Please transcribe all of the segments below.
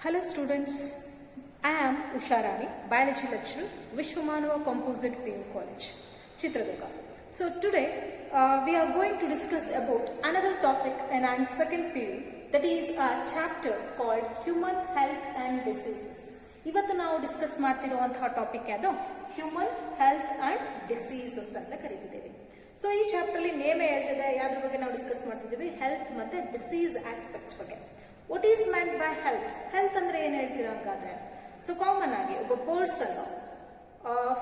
Hello students, I am Usha Rani, biology lecturer, Vishwamanava Composite PU College, Chitradurga. So today we are going to discuss about another topic in our second PU, that is a chapter called Human Health and Diseases. ಇವತ್ತು ನಾವು discuss ಮಾಡ್ತಿರುವಂತಹ topic ಯಾವುದು human health and diseases ಅಂತ ಕರೀತಿದ್ದೇವೆ. So ಈ chapter ಅಲ್ಲಿ name ಹೇಳ್ತಿದೆ, ಯಾವ್ದ್ರ ಬಗ್ಗೆ ನಾವು ಡಿಸ್ಕಸ್ ಮಾಡ್ತಿದ್ದೀವಿ, ಹೆಲ್ತ್ ಮತ್ತೆ ಡಿಸೀಸ್ ಆಸ್ಪೆಕ್ಟ್ಸ್ ಬಗ್ಗೆ. What is meant by health? Health ಅಂದ್ರೆ ಏನ್ ಹೇಳ್ತೀರಾ ಹಾಗಾದ್ರೆ, ಸೊ ಕಾಮನ್ ಆಗಿ ಒಬ್ಬ person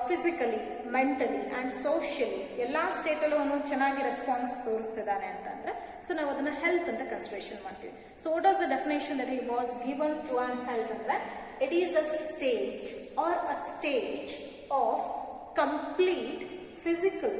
physically, mentally and socially ಎಲ್ಲಾ ಸ್ಟೇಟ್ ಅಲ್ಲೂ ಅವನು ಚೆನ್ನಾಗಿ ರೆಸ್ಪಾನ್ಸ್ ತೋರಿಸ್ತಿದ್ದಾನೆ ಅಂತಂದ್ರೆ ಸೊ ನಾವು ಅದನ್ನ ಹೆಲ್ತ್ ಅಂತ ಕನ್ಸಿಡರೇಷನ್ ಮಾಡ್ತೀವಿ. So what as the definition that he was given to an health ಅಂದ್ರೆ it is a state or a stage of complete physical,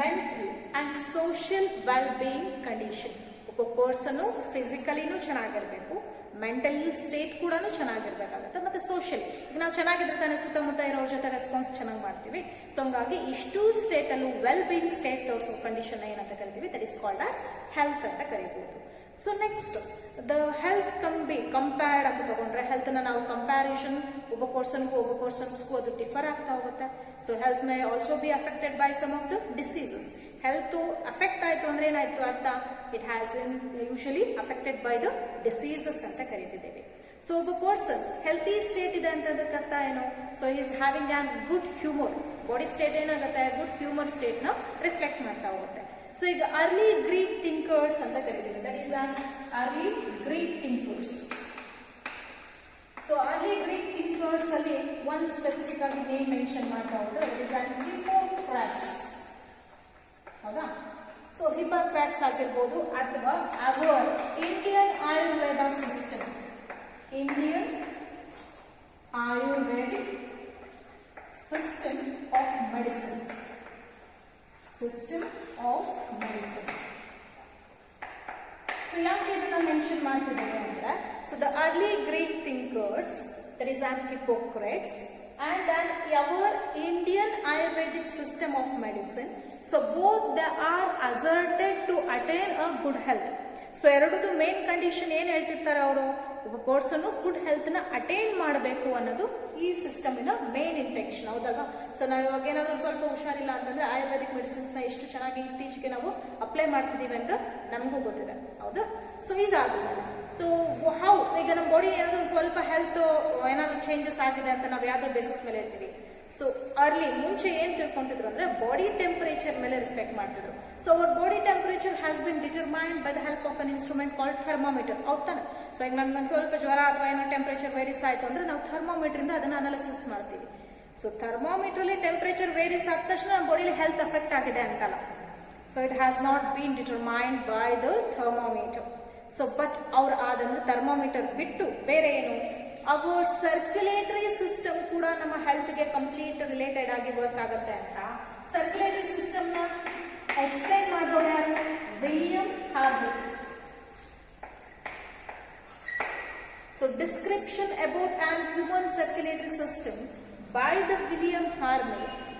mental and social well being condition. ಒಬ್ಬ person ಫಿಸಿಕಲಿನೂ ಚೆನ್ನಾಗಿರ್ಬೇಕು, mental state ಕೂಡ ಚೆನ್ನಾಗಿರ್ಬೇಕಾಗತ್ತೆ, ಮತ್ತೆ social. ಈಗ ನಾವು ಚೆನ್ನಾಗಿದ್ರೆ ತಾನೇ ಸುತ್ತಮುತ್ತ ಇರೋರ ಜೊತೆ ರೆಸ್ಪಾನ್ಸ್ ಚೆನ್ನಾಗಿ ಮಾಡ್ತೀವಿ. ಸೊ ಹಂಗಾಗಿ ಇಷ್ಟು ಸ್ಟೇಟ್ ಅಲ್ಲೂ ವೆಲ್ ಬೀಯಿಂಗ್ ಸ್ಟೇಟ್ ತೋರಿಸೋ ಕಂಡೀಷನ್ ಏನಂತ ಕರಿತೀವಿ, that is called as health ಅಂತ ಕರಿಬಹುದು. So next the health compared ಅಂತ ತಗೊಂಡ್ರೆ ಹೆಲ್ತ್ ನ ನಾವು ಕಂಪ್ಯಾರಿಸನ್ ಒಬ್ಬ ಪರ್ಸನ್ಸ್ಗೂ ಅದು ಡಿಫರ್ ಆಗ್ತಾ ಹೋಗುತ್ತೆ. So health may also be affected by some of the diseases. Health affect ಆಯ್ತು ಅಂದ್ರೆ ಏನಾಯ್ತು ಅರ್ಥ, it has usually affected by the diseases ಅಂತ ಕರೀತಿದ್ದೇವೆ. ಸೊ ಒಬ್ಬ ಪರ್ಸನ್ ಹೆಲ್ತಿ ಸ್ಟೇಟ್ ಇದೆ ಅಂತ ಅರ್ಥ ಏನು, so is having an good humour. Body state ಏನಾಗುತ್ತೆ, ಗುಡ್ ಹ್ಯೂಮರ್ ಸ್ಟೇಟ್ ನ ರಿಫ್ಲೆಕ್ಟ್ ಮಾಡ್ತಾ ಹೋಗುತ್ತೆ. ಸೊ ಈಗ ಅರ್ಲಿ ಗ್ರೀಕ್ ಥಿಂಕರ್ಸ್ ಅಂತ ಕರೀತೀವಿ, that is an early Greek thinkers. So early Greek thinkers ಅಲ್ಲಿ ಒಂದು ಸ್ಪೆಸಿಫಿಕ್ ಆಗಿ ನೇಮ್ ಮೆನ್ಷನ್ ಮಾಡ್ತಾ ಹೋದ್ರೆ ಇಟ್ ಈಸ್ ಆನ್ ಹಿಪ್ಪೋಕ್ರಾಟ್ಸ್. ಹೌದಾ? ಸೊ ಹಿಪ್ಪೋಕ್ರಾಟ್ಸ್ ಆಗಿರ್ಬೋದು ಅಥವಾ our Indian Ayurveda system, Indian Ayurvedic system of medicine, system of medicine. So ಯಾಕೆ ಇದನ್ನ ಮೆನ್ಷನ್ ಮಾಡ್ತಿದ್ದೇವೆ ಅಂದ್ರೆ, so the early Greek thinkers, that is an Hippocrates and then our Indian Ayurvedic system of medicine, so both they are asserted to attain a good health. So ಎರಡದು main condition ಏನ್ ಹೇಳ್ತಿರ್ತಾರೆ ಅವರು, ಒಬ್ಬ person good health ನ attain ಮಾಡಬೇಕು ಅನ್ನೋದು ಈ ಸಿಸ್ಟಮಿನ ಮೇನ್ ಇಂಟೆನ್ಷನ್. ಹೌದಾಗ? ಸೊ ನಾವು ಇವಾಗ ಏನಾದ್ರು ಸ್ವಲ್ಪ ಹುಷಾರಿಲ್ಲ ಅಂತಂದ್ರೆ ಆಯುರ್ವೇದಿಕ್ ಮೆಡಿಸಿನ್ಸ್ ನ ಎಷ್ಟು ಚೆನ್ನಾಗಿ ಇತ್ತೀಚೆಗೆ ನಾವು ಅಪ್ಲೈ ಮಾಡ್ತಿದೀವಿ ಅಂತ ನಮಗೂ ಗೊತ್ತಿದೆ. ಹೌದಾ? ಸೊ ಇದಾದ್ಮೇಲೆ ಸೊ ಹೌ ಈಗ ನಮ್ಮ ಬಾಡಿ ಏನಾದ್ರು ಸ್ವಲ್ಪ ಹೆಲ್ತ್ ಏನಾದ್ರು ಚೇಂಜಸ್ ಆಗಿದೆ ಅಂತ ನಾವು ಯಾವ್ದೋ ಬೇಸಿಸ್ ಮೇಲೆ ಹೇಳ್ತೀವಿ. ಸೊ ಅರ್ಲಿ ಮುಂಚೆ ಏನ್ ತಿಳ್ಕೊಂತಿದ್ರು ಅಂದ್ರೆ ಬಾಡಿ ಟೆಂಪರೇಚರ್ ಮೇಲೆ ರಿಫ್ಲೆಕ್ಟ್ ಮಾಡ್ತಿದ್ರು. So our body temperature has been determined by the help of an instrument called thermometer. ಹೌದಾನೆ? ಸೊ ಈಗ ನನ್ಗೆ ಸ್ವಲ್ಪ ಜ್ವರ ಅಥವಾ ಏನೋ ಟೆಂಪರೇಚರ್ ವೇರಿಸ್ ಆಯ್ತು ಅಂದ್ರೆ ನಾವು ಥರ್ಮೋಮೀಟರ್ ಇಂದ ಅದನ್ನ ಅನಾಲಿಸಿಸ್ ಮಾಡ್ತೀವಿ. ಸೊ ಥರ್ಮೋಮೀಟರ್ ಅಲ್ಲಿ ಟೆಂಪರೇಚರ್ ವೇರಿಸ್ ಆದ ತಕ್ಷಣ ನಮ್ಮ ಬಾಡಿಲಿ ಹೆಲ್ತ್ ಅಫೆಕ್ಟ್ ಆಗಿದೆ ಅಂತಲ್ಲ. So it has not been determined by the thermometer. So but ಅವ್ರು ಆದಂದ್ರೆ ಥರ್ಮೋಮೀಟರ್ ಬಿಟ್ಟು ಬೇರೆ ಏನು, ಅವರ್ ಸರ್ಕ್ಯುಲೇಟರಿ ಸಿಸ್ಟಮ್ ಕೂಡ ನಮ್ಮ ಹೆಲ್ತ್ ಗೆ ಕಂಪ್ಲೀಟ್ ರಿಲೇಟೆಡ್ ಆಗಿ ವರ್ಕ್ ಆಗುತ್ತೆ ಅಂತ ಸರ್ಕ್ಯುಲೇಟರಿ ಸಿಸ್ಟಮ್ ನ ಎಕ್ಸ್ಪ್ಲೈನ್ ಮಾಡಿದವರು ಯಾರು, William Harvey. So description about on human circulatory system by the William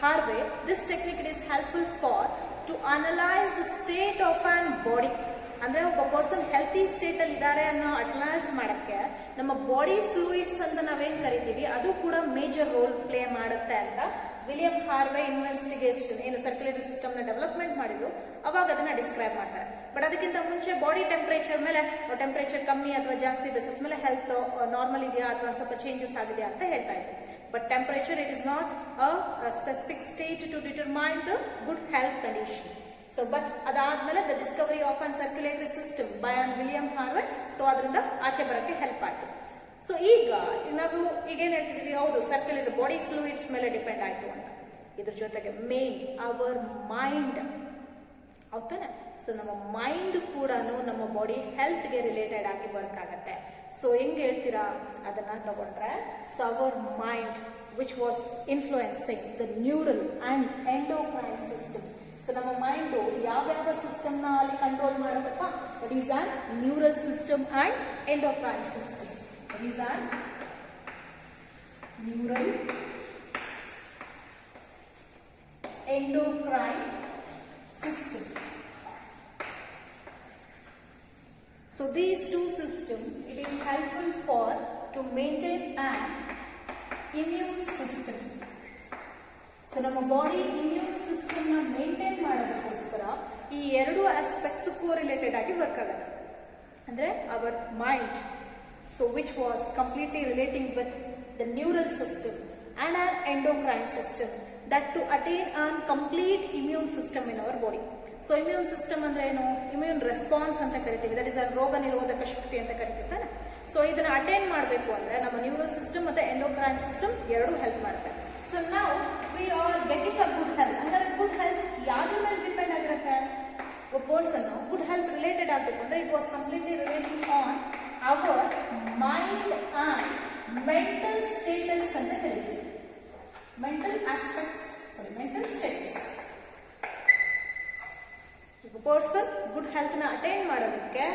Harvey, this technique is helpful for to analyze the state of an body. ಅಂದ್ರೆ ಒಬ್ಬ person healthy state ಅಲ್ಲಿ ಇದ್ದಾರೆ ಅನ್ನೋ analyse ಮಾಡಕ್ಕೆ ನಮ್ಮ ಬಾಡಿ ಫ್ಲೂಯಿಡ್ಸ್ ಅಂತ ನಾವೇನ್ ಕರಿತೀವಿ ಅದು ಕೂಡ ಮೇಜರ್ ರೋಲ್ ಪ್ಲೇ ಮಾಡುತ್ತೆ ಅಂತ ವಿಲಿಯಂ ಹಾರ್ವೆ ಇನ್ವೆಸ್ಟಿಗೇಷನ್ ಏನು ಸರ್ಕ್ಯುಲೇಟರಿ ಸಿಸ್ಟಮ್ ನ ಡೆವಲಪ್ಮೆಂಟ್ ಮಾಡಿದ್ರು ಅವಾಗ ಅದನ್ನ ಡಿಸ್ಕ್ರೈಬ್ ಮಾಡ್ತಾರೆ. ಬಟ್ ಅದಕ್ಕಿಂತ ಮುಂಚೆ ಬಾಡಿ ಟೆಂಪರೇಚರ್ ಮೇಲೆ, ಟೆಂಪರೇಚರ್ ಕಮ್ಮಿ ಅಥವಾ ಜಾಸ್ತಿ ಬೇಸಿಸ್ ಮೇಲೆ ಹೆಲ್ತ್ ನಾರ್ಮಲ್ ಇದೆಯಾ ಅಥವಾ ಸ್ವಲ್ಪ ಚೇಂಜಸ್ ಆಗಿದೆಯಾ ಅಂತ ಹೇಳ್ತಾ ಇದ್ರು. But temperature, it is not a specific state to determine the good health condition. So, but adadmele the discovery of an circulatory system by William Harvey, so adrinda ಆಚೆ ಬರಕ್ಕೆ help ಆಯ್ತು. ಸೊ ಈಗ ನಾವು ಈಗೇನ್ ಹೇಳ್ತಿದೀವಿ, ಹೌದು ಸರ್ಕ್ಯುಲೇಟರಿ ಬಾಡಿ ಫ್ಲೂಯಿಡ್ಸ್ ಮೇಲೆ depend ಆಯ್ತು ಅಂತ. ಇದ್ರ ಜೊತೆಗೆ ಮೇನ್ ಅವರ್ ಮೈಂಡ್, ಹೌದಾನೆ? ಸೊ ನಮ್ಮ ಮೈಂಡ್ ಕೂಡ ನಮ್ಮ ಬಾಡಿ ಹೆಲ್ತ್ ಗೆ ರಿಲೇಟೆಡ್ ಆಗಿ ವರ್ಕ್ ಆಗುತ್ತೆ. ಸೊ ಹೆಂಗ್ ಹೇಳ್ತೀರಾ ಅದನ್ನ ತಗೊಂಡ್ರೆ, so our mind which was influencing the neural and endocrine system. So ನಮ್ಮ ಮೈಂಡ್ ಯಾವ್ಯಾವ ಸಿಸ್ಟಮ್ ನ ಅಲ್ಲಿ ಕಂಟ್ರೋಲ್ ಮಾಡುತ್ತಪ್ಪ, that is an neural system and endocrine system. That is an neural endocrine system. So these two systems, it is helpful for to to maintain an immune system. So ನಮ್ಮ body immune ಸಿಸ್ಟಮ್ನ maintain ಮಾಡೋದಕ್ಕೋಸ್ಕರ ಈ ಎರಡು aspects correlated ಆಗಿ work ಆಗುತ್ತೆ. ಅಂದರೆ our mind, so which was completely relating with the neural system and our endocrine system, that to attain a complete immune system in our body. So immune system ಅಂದ್ರೆ ಏನು? Immune response ಅಂತ ಕರಿತೀವಿ, that is ರೋಗ ನಿರೋಧಕ ಶಕ್ತಿ ಅಂತ ಕರಿತೀವಿ. So ಇದನ್ನ attain ಮಾಡಬೇಕು ಅಂದ್ರೆ ನಮ್ಮ ನ್ಯೂರಲ್ ಸಿಸ್ಟಮ್ ಮತ್ತೆ ಎಂಡೋಕ್ರೈನ್ ಸಿಸ್ಟಮ್ ಎರಡು ಹೆಲ್ಪ್ ಮಾಡುತ್ತೆ. ಸೊ ನಾವು we are getting a good health. ಅಂದ್ರೆ ಗುಡ್ ಹೆಲ್ತ್ ಯಾವ್ದ್ರ ಮೇಲೆ ಡಿಪೆಂಡ್ ಆಗಿರುತ್ತೆ? ಒಬ್ಬ ಪರ್ಸನ್ ಗುಡ್ ಹೆಲ್ತ್ ರಿಲೇಟೆಡ್ ಆಗಬೇಕು ಅಂದ್ರೆ it was completely relating on our mind and mental status ಅಂತ ಕರಿತೀವಿ. Mental aspects, mental status. Person good health ನ ಅಟೈನ್ ಮಾಡೋದಕ್ಕೆ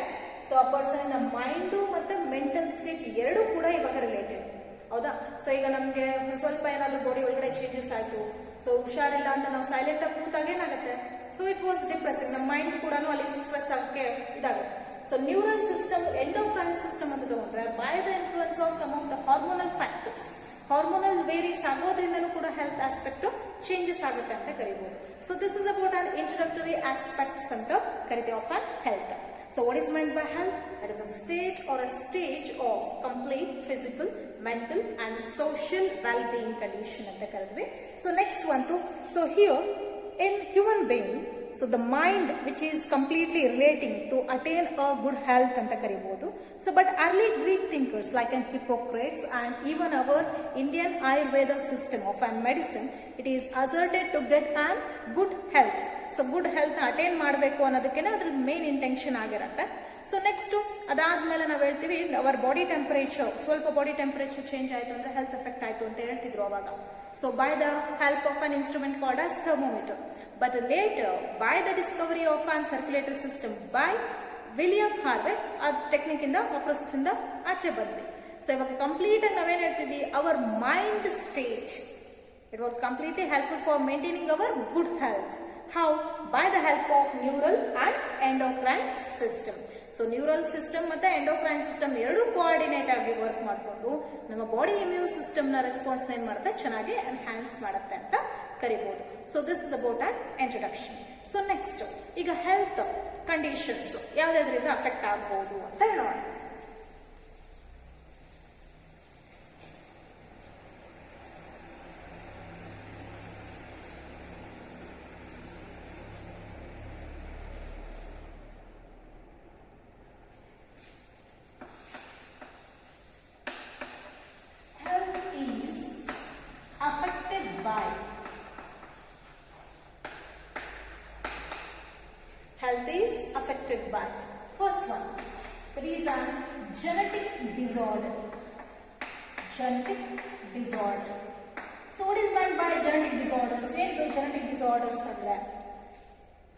ಸೊ ಆ ಪರ್ಸನ್ ಮೈಂಡು ಮತ್ತೆ ಮೆಂಟಲ್ ಸ್ಟೇಟ್ ಎರಡು ಕೂಡ ಇವಾಗ ರಿಲೇಟೆಡ್, ಹೌದಾ? ಸೊ ಈಗ ನಮ್ಗೆ ಸ್ವಲ್ಪ ಏನಾದ್ರೂ ಬಾಡಿ ಒಳಗಡೆ ಚೇಂಜಸ್ ಆಯ್ತು, ಸೊ ಹುಷಾರಿಲ್ಲ ಅಂತ ನಾವು ಸೈಲೆಂಟ್ ಆಗಿ ಕೂತಾಗ ಏನಾಗುತ್ತೆ? ಸೊ ಇಟ್ ವಾಸ್ ಡಿಪ್ರೆಸಿಂಗ್, ನಮ್ಮ ಮೈಂಡ್ ಕೂಡ ಅಲ್ಲಿ ಸ್ಟ್ರೆಸ್ ಆಗಕ್ಕೆ ಇದಾಗುತ್ತೆ. So neural system, endocrine system ಅಂತ ತಗೊಂಡ್ರೆ by the influence of some of the hormonal factors, hormonal varies ಆಗೋದ್ರಿಂದಲೂ ಕೂಡ ಹೆಲ್ತ್ ಆಸ್ಪೆಕ್ಟ್ ಚೇಂಜಸ್ ಆಗುತ್ತೆ ಅಂತ ಕರಿಬಹುದು. So this is about an introductory aspects ಅಂತ ಕರಿತೀವಿ of an health. So what is meant by health? It is a state or a stage of complete physical, mental and social well-being condition anta karidve. So next one to, so here in human being, so the mind which is completely relating to attain a good health anta karibodu. So but early Greek thinkers like an Hippocrates and even our Indian Ayurveda system of an medicine, it is asserted to get an good health. So good health ನ attain ಮಾಡಬೇಕು ಅನ್ನೋದಕ್ಕೇನೆ ಅದ್ರ main intention ಆಗಿರುತ್ತೆ. So next ಅದಾದ್ಮೇಲೆ ನಾವು ಹೇಳ್ತೀವಿ hour body temperature, ಸ್ವಲ್ಪ body temperature change ಆಯ್ತು ಅಂದ್ರೆ ಹೆಲ್ತ್ ಎಫೆಕ್ಟ್ ಆಯ್ತು ಅಂತ ಹೇಳ್ತಿದ್ರು ಅವಾಗ. So by the help of an instrument called as thermometer. But later by the Discovery of an circulatory system by William Harvey, ಆ ಟೆಕ್ನಿಕ್ ಇಂದ ಆ ಪ್ರೊಸೆಸ್ ಇಂದ ಆಚೆ ಬಂದ್ವಿ. ಸೊ ಇವಾಗ ಕಂಪ್ಲೀಟ್ ಆಗಿ ನಾವೇನ್ ಹೇಳ್ತೀವಿ, ಅವರ್ mind state, it was completely helpful for maintaining ಅವರ್ good health. How? By the help of neural and endocrine system. So neural system ಮತ್ತೆ endocrine system ಎರಡು ಕೋಆರ್ಡಿನೇಟ್ ಆಗಿ ವರ್ಕ್ ಮಾಡಿಕೊಂಡು ನಮ್ಮ ಬಾಡಿ ಇಮ್ಯೂನ್ ಸಿಸ್ಟಮ್ ನ ರೆಸ್ಪಾನ್ಸ್ ಏನ್ ಮಾಡುತ್ತೆ, ಚೆನ್ನಾಗಿ ಎನ್ಹಾನ್ಸ್ ಮಾಡುತ್ತೆ ಅಂತ ಕರಿಬಹುದು. So this is about on introduction. So next ಈಗ ಹೆಲ್ತ್ ಕಂಡೀಷನ್ಸ್ ಯಾವ್ದಾದ್ರಿಂದ ಅಫೆಕ್ಟ್ ಆಗಬಹುದು ಅಂತ ಹೇಳೋಣ. Health is affected by, first one, there is a genetic disorder. Genetic disorder. So what is meant by genetic disorders? Same the genetic disorders are.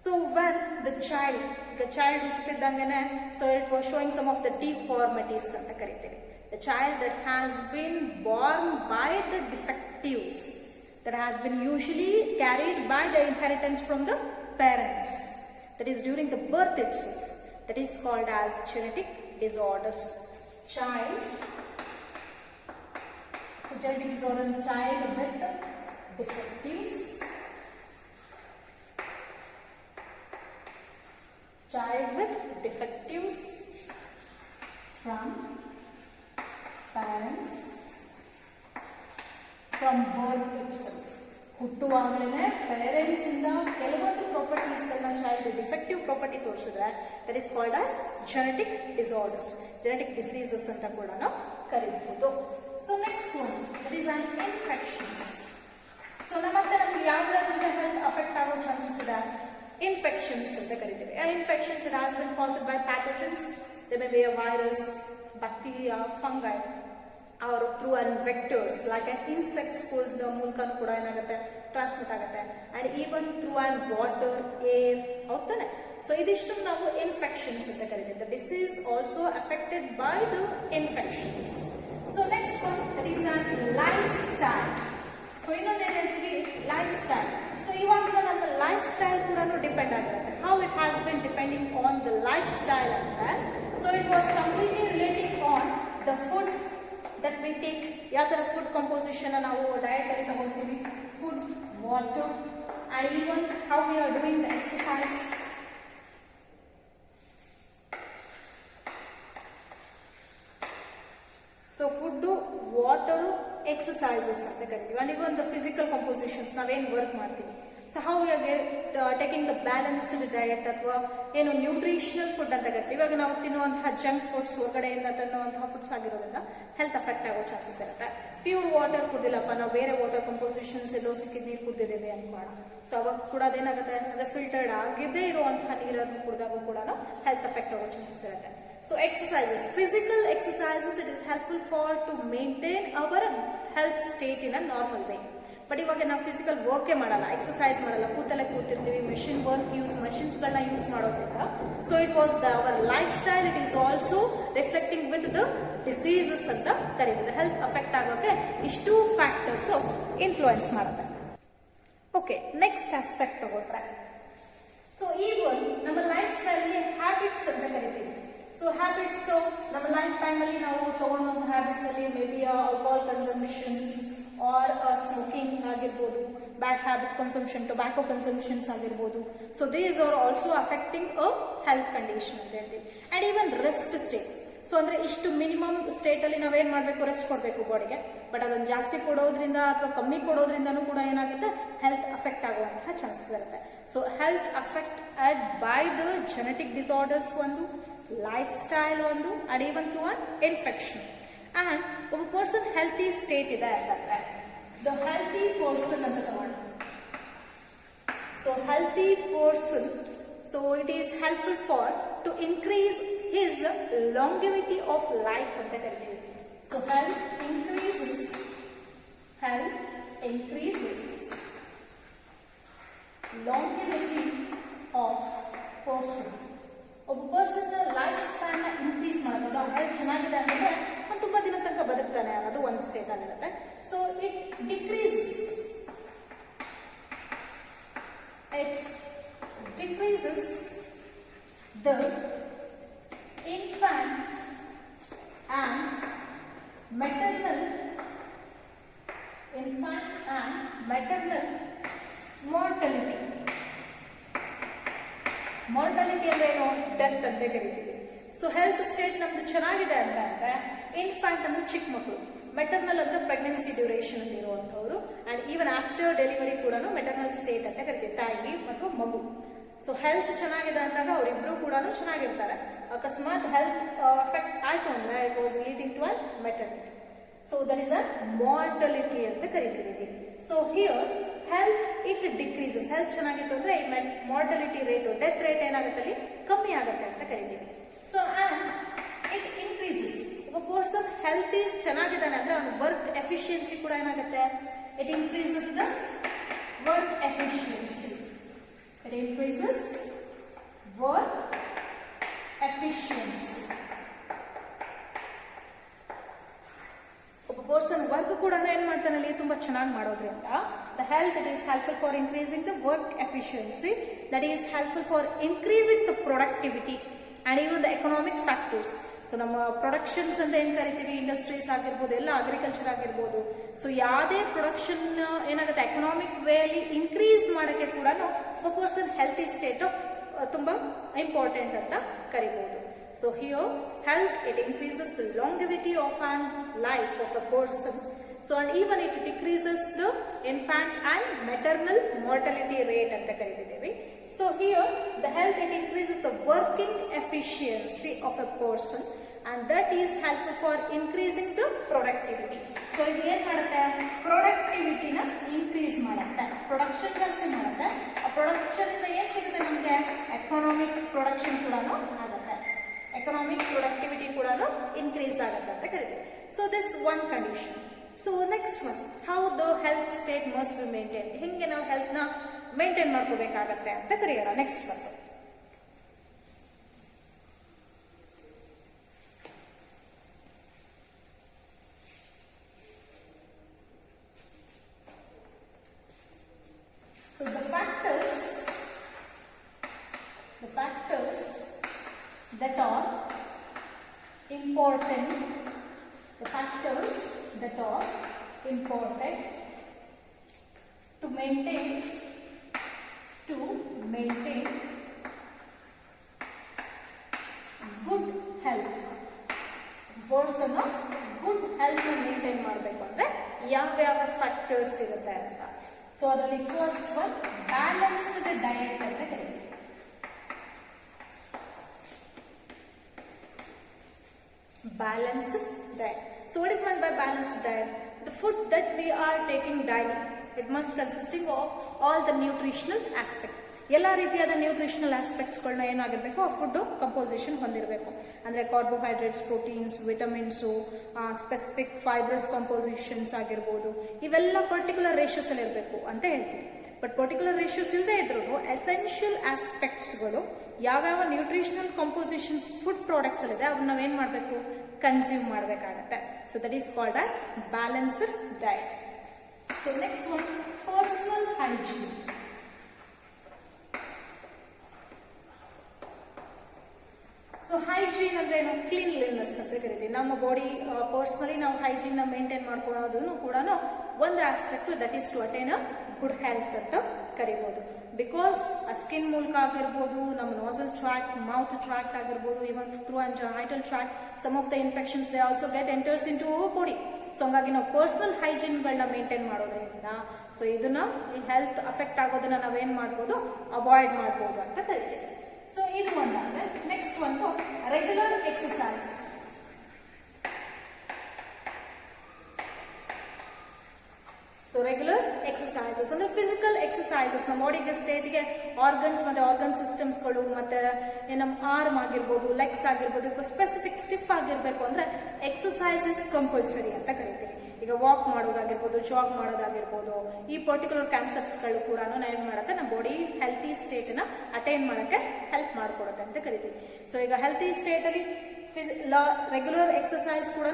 So when the child ಹುಟ್ಟಿದಂಗೆನೆ, so it was showing some of the deformities ಅಂತ ಕರಿತೀವಿ. The child that has been born by the defectives, that has been usually carried by the inheritance from the parents, that is during the birth itself, that is called as genetic disorders. Child, so genetic disorder in child with defectives, child with defectives from parents from birth itself. ಹುಟ್ಟುವಾಗಲೇ parents ಇಂದ ಕೆಲವೊಂದು properties ಗಳನ್ನ child defective property ತೋರಿಸಿದ್ರೆ that is called as genetic disorders, genetic diseases ಅಂತ ಕೂಡ ನಾವು ಕರೀಬಹುದು. So next one that is an infections. So ನಮಗೆ ಯಾವ್ದಾದ್ರಿಂದ ಹೆಲ್ತ್ ಅಫೆಕ್ಟ್ ಆಗೋ ಚಾನ್ಸಸ್ ಇದೆ? ಇನ್ಫೆಕ್ಷನ್ಸ್ ಅಂತ ಕರಿತೀವಿ. Infections it has been caused by pathogens, they may be a virus, bacteria, fungi, or through an vectors like an insects ಮೂಲಕನೂ ಕೂಡ ಏನಾಗುತ್ತೆ, transmit ಆಗುತ್ತೆ, and even through an water, air, ಹೌದಾನೆ. So ಇದಿಷ್ಟು ನಾವು ಇನ್ಫೆಕ್ಷನ್ಸ್ ಅಂತ ಕರಿತೀವಿ. The disease also affected by the infections. So next one that is an lifestyle. So ಇನ್ನೊಂದೇನು ಹೇಳ್ತೀವಿ, ಲೈಫ್ ಸ್ಟೈಲ್. ಸೊ ಇವಾಗಿನ ನಮ್ಮ ಲೈಫ್ ಸ್ಟೈಲ್ ಕೂಡ ಡಿಪೆಂಡ್ ಆಗಿರುತ್ತೆ. How it has been depending on the lifestyle ಅಂತ. So it was completely relating on the food take ಯಾವ ಥರ food composition ನಾವು ಡಯಟಲ್ಲಿ ತಗೊಳ್ತೀವಿ, food, water, and even how we are doing the exercise. So food, water, exercises ಅಂತ ಕರಿತೀವಿ. And even the physical compositions ನಾವೇನು work ಮಾಡ್ತೀವಿ. So how we are taking the balanced diet ಅಥವಾ ಏನು ನ್ಯೂಟ್ರಿಷನಲ್ ಫುಡ್ ಅಂತ ಕರಿತೀವಿ. ಇವಾಗ ನಾವು ತಿನ್ನುವಂತಹ ಜಂಕ್ ಫುಡ್ಸ್, ಹೊರಗಡೆಯಿಂದ ತಿನ್ನುವಂತಹ ಫುಡ್ಸ್ ಆಗಿರೋದ್ರಿಂದ ಹೆಲ್ತ್ ಅಫೆಕ್ಟ್ ಆಗೋ ಚಾನ್ಸಸ್ ಇರುತ್ತೆ. ಪ್ಯೂರ್ ವಾಟರ್ ಕುಡಿದಿಲ್ಲಪ್ಪ, ನಾವು ಬೇರೆ ವಾಟರ್ ಕಂಪೋಸಿಷನ್ಸ್ ಎಲ್ಲೋ ಸಿಕ್ಕಿದ ನೀರು ಕುಡಿದಿದ್ದೇವೆ ಅನ್ಕೋಣ. ಸೊ ಅವಾಗ ಕೂಡ ಅದೇನಾಗುತ್ತೆ ಅಂದರೆ ಫಿಲ್ಟರ್ಡ್ ಆಗಿದ್ದೇ ಇರುವಂತಹ ನೀರನ್ನು ಕುಡಿದಾಗೂ ಕೂಡ ಹೆಲ್ತ್ ಅಫೆಕ್ಟ್ ಆಗೋ ಚಾನ್ಸಸ್ ಇರುತ್ತೆ. So exercises, physical exercises, it is helpful for to maintain our health state in a normal way. But ಇವಾಗ ನಾವು ಫಿಸಿಕಲ್ ವರ್ಕೇ ಮಾಡಲ್ಲ, ಎಕ್ಸಸೈಸ್ ಮಾಡಲ್ಲ, ಕೂತಲ್ಲೇ ಕೂತಿರ್ತೀವಿ, ಮೆಷಿನ್ ವರ್ಕ್ ಮೆಷಿನ್ಸ್ಗಳನ್ನ ಯೂಸ್ ಮಾಡೋದ್ರಿಂದ so it was our life style, it is also reflecting with the diseases ಅಂತ ಕರೀತಾರೆ. Health affect ಆಗೋಕೆ ಇಷ್ಟು ಫ್ಯಾಕ್ಟರ್ಸ್ ಇನ್ಫ್ಲೂಯೆನ್ಸ್ ಮಾಡುತ್ತೆ. ಓಕೆ, ನೆಕ್ಸ್ಟ್ ಆಸ್ಪೆಕ್ಟ್ ತಗೊಳ್ರೆ, ಸೊ ಈಗ ನಮ್ಮ ಲೈಫ್ ಸ್ಟೈಲ್ಗೆ ಹ್ಯಾಬಿಟ್ಸ್ ಅಂತ ಕರಿತೀವಿ. ಸೊ ಹ್ಯಾಬಿಟ್ಸ್ ನಮ್ಮ ಲೈಫ್ ಟೈಮಲ್ಲಿ ನಾವು ತಗೊಳ್ಳುವಂಥ ಹ್ಯಾಬಿಟ್ಸ್ ಅಲ್ಲಿ maybe alcohol consumptions or smoking ಆಗಿರ್ಬೋದು, bad habit consumption, tobacco consumptions ಆಗಿರ್ಬೋದು. So these are also affecting a health condition ಅಂತ ಹೇಳ್ತೀವಿ. And even rest state. So ಅಂದ್ರೆ ಇಷ್ಟು ಮಿನಿಮಮ್ ಸ್ಟೇಟ್ ಅಲ್ಲಿ ನಾವೇನ್ ಮಾಡಬೇಕು, ರೆಸ್ಟ್ ಕೊಡಬೇಕು ಬಾಡಿಗೆ. ಬಟ್ ಅದನ್ನು ಜಾಸ್ತಿ ಕೊಡೋದ್ರಿಂದ ಅಥವಾ ಕಮ್ಮಿ ಕೊಡೋದ್ರಿಂದನೂ ಕೂಡ ಏನಾಗುತ್ತೆ, ಹೆಲ್ತ್ ಅಫೆಕ್ಟ್ ಆಗುವಂತಹ ಚಾನ್ಸಸ್ ಇರುತ್ತೆ. So health affected by the genetic disorders ಒಂದು, ಲೈಫ್ ಸ್ಟೈಲ್ ಒಂದು, and even to an infection. And ಒಬ್ಬ ಪರ್ಸನ್ ಹೆಲ್ತಿ ಸ್ಟೇಟ್ ಇದೆ ಅಂತಂದ್ರೆ ದ ಹೆಲ್ತಿ ಪರ್ಸನ್ ಅಂತ ತಗೊಂಡು, so healthy person, so it is helpful for to increase his longevity of life ಅಂತ ಕರಿತೀವಿ. So health increases longevity of person. ಒಬ್ಬ person lifespan increase ಮಾಡೋದು, ಅವ್ರ ಹೆಲ್ತ್ ಚೆನ್ನಾಗಿದೆ ಅಂತಂದ್ರೆ ಅವ್ನು ತುಂಬಾ ದಿನ ತನಕ ಬದುಕ್ತಾನೆ ಅನ್ನೋದು ಒಂದು ಸ್ಟೇಟ್ ಆಗಿರುತ್ತೆ. So it decreases the infant and maternal mortality. Mortality ಅಂದ್ರೆ ಏನು, ಡೆತ್ ಅಂತ ಕರಿತೀವಿ. ಸೊ ಹೆಲ್ತ್ ಸ್ಟೇಟ್ ನಮ್ದು ಚೆನ್ನಾಗಿದೆ ಅಂತ ಅಂದ್ರೆ ಇನ್ಫ್ಯಾಂಟ್ ಅಂದ್ರೆ ಚಿಕ್ಕ ಮಕ್ಕಳು, ಮೆಟರ್ನಲ್ ಅಂದ್ರೆ ಪ್ರೆಗ್ನೆನ್ಸಿ ಡ್ಯೂರೇಷನ್ ಅಲ್ಲಿ ಇರುವಂತವರು, ಅಂಡ್ ಈವನ್ ಆಫ್ಟರ್ ಡೆಲಿವರಿ ಕೂಡ ಮೆಟರ್ನಲ್ ಸ್ಟೇಟ್ ಅಂತ ಕರಿತೀವಿ, ತಾಯಿ ಮತ್ತು ಮಗು. ಸೊ ಹೆಲ್ತ್ ಚೆನ್ನಾಗಿದೆ ಅಂದಾಗ ಅವರಿಬ್ರು ಕೂಡ ಚೆನ್ನಾಗಿರ್ತಾರೆ. ಅಕಸ್ಮಾತ್ ಹೆಲ್ತ್ ಅಫೆಕ್ಟ್ ಆಯ್ತು ಅಂದ್ರೆ it was leading to an maternity. So that is a mortality ಅಂತ ಕರಿತೀವಿ. So here health it decreases, health ಚೆನ್ನಾಗಿತ್ತು ಅಂದ್ರೆ ಈ ಮಾರ್ಟಲಿಟಿ ರೇಟು, ಡೆತ್ ರೇಟ್ ಏನಾಗುತ್ತೆ ಅಲ್ಲಿ ಕಮ್ಮಿ ಆಗುತ್ತೆ ಅಂತ ಕರಿತೀವಿ. ಸೊ ಅಂಡ್ ಇಟ್ ಇನ್ಕ್ರೀಸಸ್, ಒಬ್ಬ ಪರ್ಸನ್ ಹೆಲ್ತ್ ಈಸ್ ಚೆನ್ನಾಗಿದ್ದಾನೆ ಅಂದ್ರೆ ಅವನ ವರ್ಕ್ ಎಫಿಷಿಯನ್ಸಿ ಕೂಡ ಏನಾಗುತ್ತೆ, it increases the work efficiency. It increases work efficiency. ಒಬ್ಬ ಪರ್ಸನ್ ವರ್ಕ್ ಕೂಡ ಏನ್ ಮಾಡ್ತಾನೆ ಅಲ್ಲಿ ತುಂಬಾ ಚೆನ್ನಾಗಿ ಮಾಡೋದ್ರಿಂದ the health it is helpful for increasing the work efficiency, that is helpful for increasing the productivity and even the economic factors. So ನಮ್ಮ productions ಅಂತ ಏನ್ ಕರಿತೀವಿ, ಇಂಡಸ್ಟ್ರೀಸ್ ಆಗಿರ್ಬೋದು, ಎಲ್ಲ ಅಗ್ರಿಕಲ್ಚರ್ ಆಗಿರ್ಬೋದು. ಸೊ ಯಾವುದೇ ಪ್ರೊಡಕ್ಷನ್ ಏನಾಗುತ್ತೆ ಎಕನಾಮಿಕ್ ವೇ ಅಲ್ಲಿ ಇನ್ಕ್ರೀಸ್ ಮಾಡೋಕ್ಕೆ ಕೂಡ ಒಬ್ಬ ಪರ್ಸನ್ ಹೆಲ್ತಿ ಸ್ಟೇಟ್ ತುಂಬಾ ಇಂಪಾರ್ಟೆಂಟ್ ಅಂತ ಕರಿಬಹುದು. So here health it increases the longevity of on life of a person. So and even it decreases the infant and maternal mortality rate ಅಂತ ಕರಿತಿದ್ದೇವೆ. So here the health it increases the working efficiency of a person and that is helpful for increasing the productivity. So ಇದು ಏನು ಮಾಡುತ್ತೆ, productivity ನ increase ಮಾಡುತ್ತೆ, production ಜಾಸ್ತಿ ಮಾಡುತ್ತೆ. ಆ production ಇಂದ ಏನು ಸಿಗುತ್ತೆ ನಮಗೆ, ಎಕನಾಮಿಕ್ ಪ್ರೊಡಕ್ಷನ್ ಕೂಡ ಆಗುತ್ತೆ, ಎಕನಾಮಿಕ್ ಪ್ರೊಡಕ್ಟಿವಿಟಿ ಕೂಡ ಇನ್ಕ್ರೀಸ್ ಆಗುತ್ತೆ ಅಂತ ಕರಿತೀವಿ. So this one condition. So next one, how the health state must be maintain, ಹಿಂಗೆ ನಾವು ಹೆಲ್ತ್ ನ ಮೇಂಟೈನ್ ಮಾಡ್ಕೋಬೇಕಾಗತ್ತೆ ಅಂತ ಕರೆಯೋಣ. ನೆಕ್ಸ್ಟ್ ಬಂದು so the factors that are important, the factors important to maintain good health. person of good health maintain ಮಾಡಬೇಕು ಅಂದ್ರೆ ಯಾವ ಫ್ಯಾಕ್ಟರ್ಸ್ ಇರುತ್ತೆ ಅಂತ. ಸೊ ಅದರಲ್ಲಿ ಫಸ್ಟ್ ಒನ್ ಬ್ಯಾಲೆನ್ಸ್ಡ್ ಡಯಟ್ ಅಂತ ಕರೀತೀವಿ. Balanced diet. So what is meant by balanced diet? The food that we are taking daily, it must consisting of all the nutritional aspects. ಎಲ್ಲ ರೀತಿಯಾದ ನ್ಯೂಟ್ರಿಷನಲ್ ಆಸ್ಪೆಕ್ಟ್ಸ್ಗಳನ್ನ ಏನಾಗಿರಬೇಕು, ಆ food composition ಹೊಂದಿರಬೇಕು. ಅಂದರೆ carbohydrates, proteins, vitamins, specific fibrous compositions ಆಗಿರ್ಬೋದು, ಇವೆಲ್ಲ particular ratios ಅಲ್ಲಿ ಇರಬೇಕು ಅಂತ ಹೇಳ್ತೀವಿ. ಬಟ್ ಪರ್ಟಿಕ್ಯುಲರ್ ರೇಷಿಯೋಸ್ ಇಲ್ಲದೆ ಇದ್ರು ಎಸೆನ್ಷಿಯಲ್ ಆಸ್ಪೆಕ್ಟ್ಸ್ಗಳು ಯಾವ್ಯಾವ ನ್ಯೂಟ್ರಿಷನಲ್ ಕಂಪೋಸಿಷನ್ಸ್ ಫುಡ್ ಪ್ರಾಡಕ್ಟ್ಸ್ ಅಲ್ಲಿದೆ ಅದನ್ನ ನಾವೇನ್ ಮಾಡಬೇಕು, ಕನ್ಸ್ಯೂಮ್ ಮಾಡಬೇಕಾಗತ್ತೆ. So that is called as balanced diet. So next one personal hygiene. So hygiene ಅಂದ್ರೆ ಏನು, ಕ್ಲೀನ್ಲಿನೆಸ್ ಅಂತ ಕರಿತೀವಿ. ನಮ್ಮ ಬಾಡಿ ಪರ್ಸನಲಿ ನಾವು ಹೈಜೀನ್ ನ ಮೇಂಟೈನ್ ಮಾಡ್ಕೊಳ್ಳೋದನ್ನು ಕೂಡ ಒಂದು aspect, that is to attain a good health ಅಂತ ಕರಿಬಹುದು. ಬಿಕಾಸ್ ಸ್ಕಿನ್ ಮೂಲಕ ಆಗಿರ್ಬೋದು, ನಮ್ಮ ನಾಸಲ್ ಟ್ರ್ಯಾಕ್ಟ್, ಮೌತ್ ಟ್ರ್ಯಾಕ್ಟ್ ಆಗಿರ್ಬೋದು, even through genital tract, some of the infections they also get enters into our body. So ಹಂಗಾಗಿ ನಾವು personal ಹೈಜೀನ್ಗಳನ್ನ maintain ಮಾಡೋದ್ರಿಂದ ಸೊ ಇದನ್ನ ಈ ಹೆಲ್ತ್ ಅಫೆಕ್ಟ್ ಆಗೋದನ್ನ ನಾವೇನ್ ಮಾಡ್ಬೋದು, ಅವಾಯ್ಡ್ ಮಾಡ್ಬೋದು ಅಂತ ಕರಿತೀವಿ. ಸೊ ಇದು ಒಂದಾದ್ರೆ ನೆಕ್ಸ್ಟ್ ಒಂದು regular exercises. So regular exercises ಅಂದ್ರೆ ಫಿಸಿಕಲ್ ಎಕ್ಸಸೈಸಸ್, ನಮ್ಮ ಬಾಡಿಗೆ ಸ್ಟೇಟ್ಗೆ ಆರ್ಗನ್ಸ್ ಮತ್ತೆ ಆರ್ಗನ್ ಸಿಸ್ಟಮ್ಸ್ಗಳು ಮತ್ತೆ ನಮ್ಮ ಆರ್ಮ್ ಆಗಿರ್ಬೋದು, ಲೆಗ್ಸ್ ಆಗಿರ್ಬೋದು, ಸ್ಪೆಸಿಫಿಕ್ ಸ್ಟಿಫ್ ಆಗಿರ್ಬೇಕು ಅಂದ್ರೆ ಎಕ್ಸಸೈಸಸ್ ಕಂಪಲ್ಸರಿ ಅಂತ ಕರಿತೀವಿ. ಈಗ ವಾಕ್ ಮಾಡೋದಾಗಿರ್ಬೋದು, ಜಾಗ್ ಮಾಡೋದಾಗಿರ್ಬೋದು, ಈ ಪರ್ಟಿಕ್ಯುಲರ್ ಕಾನ್ಸೆಪ್ಟ್ಸ್ಗಳು ಕೂಡ ಏನ್ ಮಾಡುತ್ತೆ, ನಮ್ಮ ಬಾಡಿ ಹೆಲ್ತಿ ಸ್ಟೇಟ್ ನ ಅಟೈನ್ ಮಾಡಕ್ಕೆ ಹೆಲ್ಪ್ ಮಾಡ್ಕೊಡುತ್ತೆ ಅಂತ ಕರಿತೀವಿ. ಸೊ ಈಗ ಹೆಲ್ತಿ ಸ್ಟೇಟ್ ಅಲ್ಲಿ ರೆಗ್ಯುಲರ್ ಎಕ್ಸಸೈಸ್ ಕೂಡ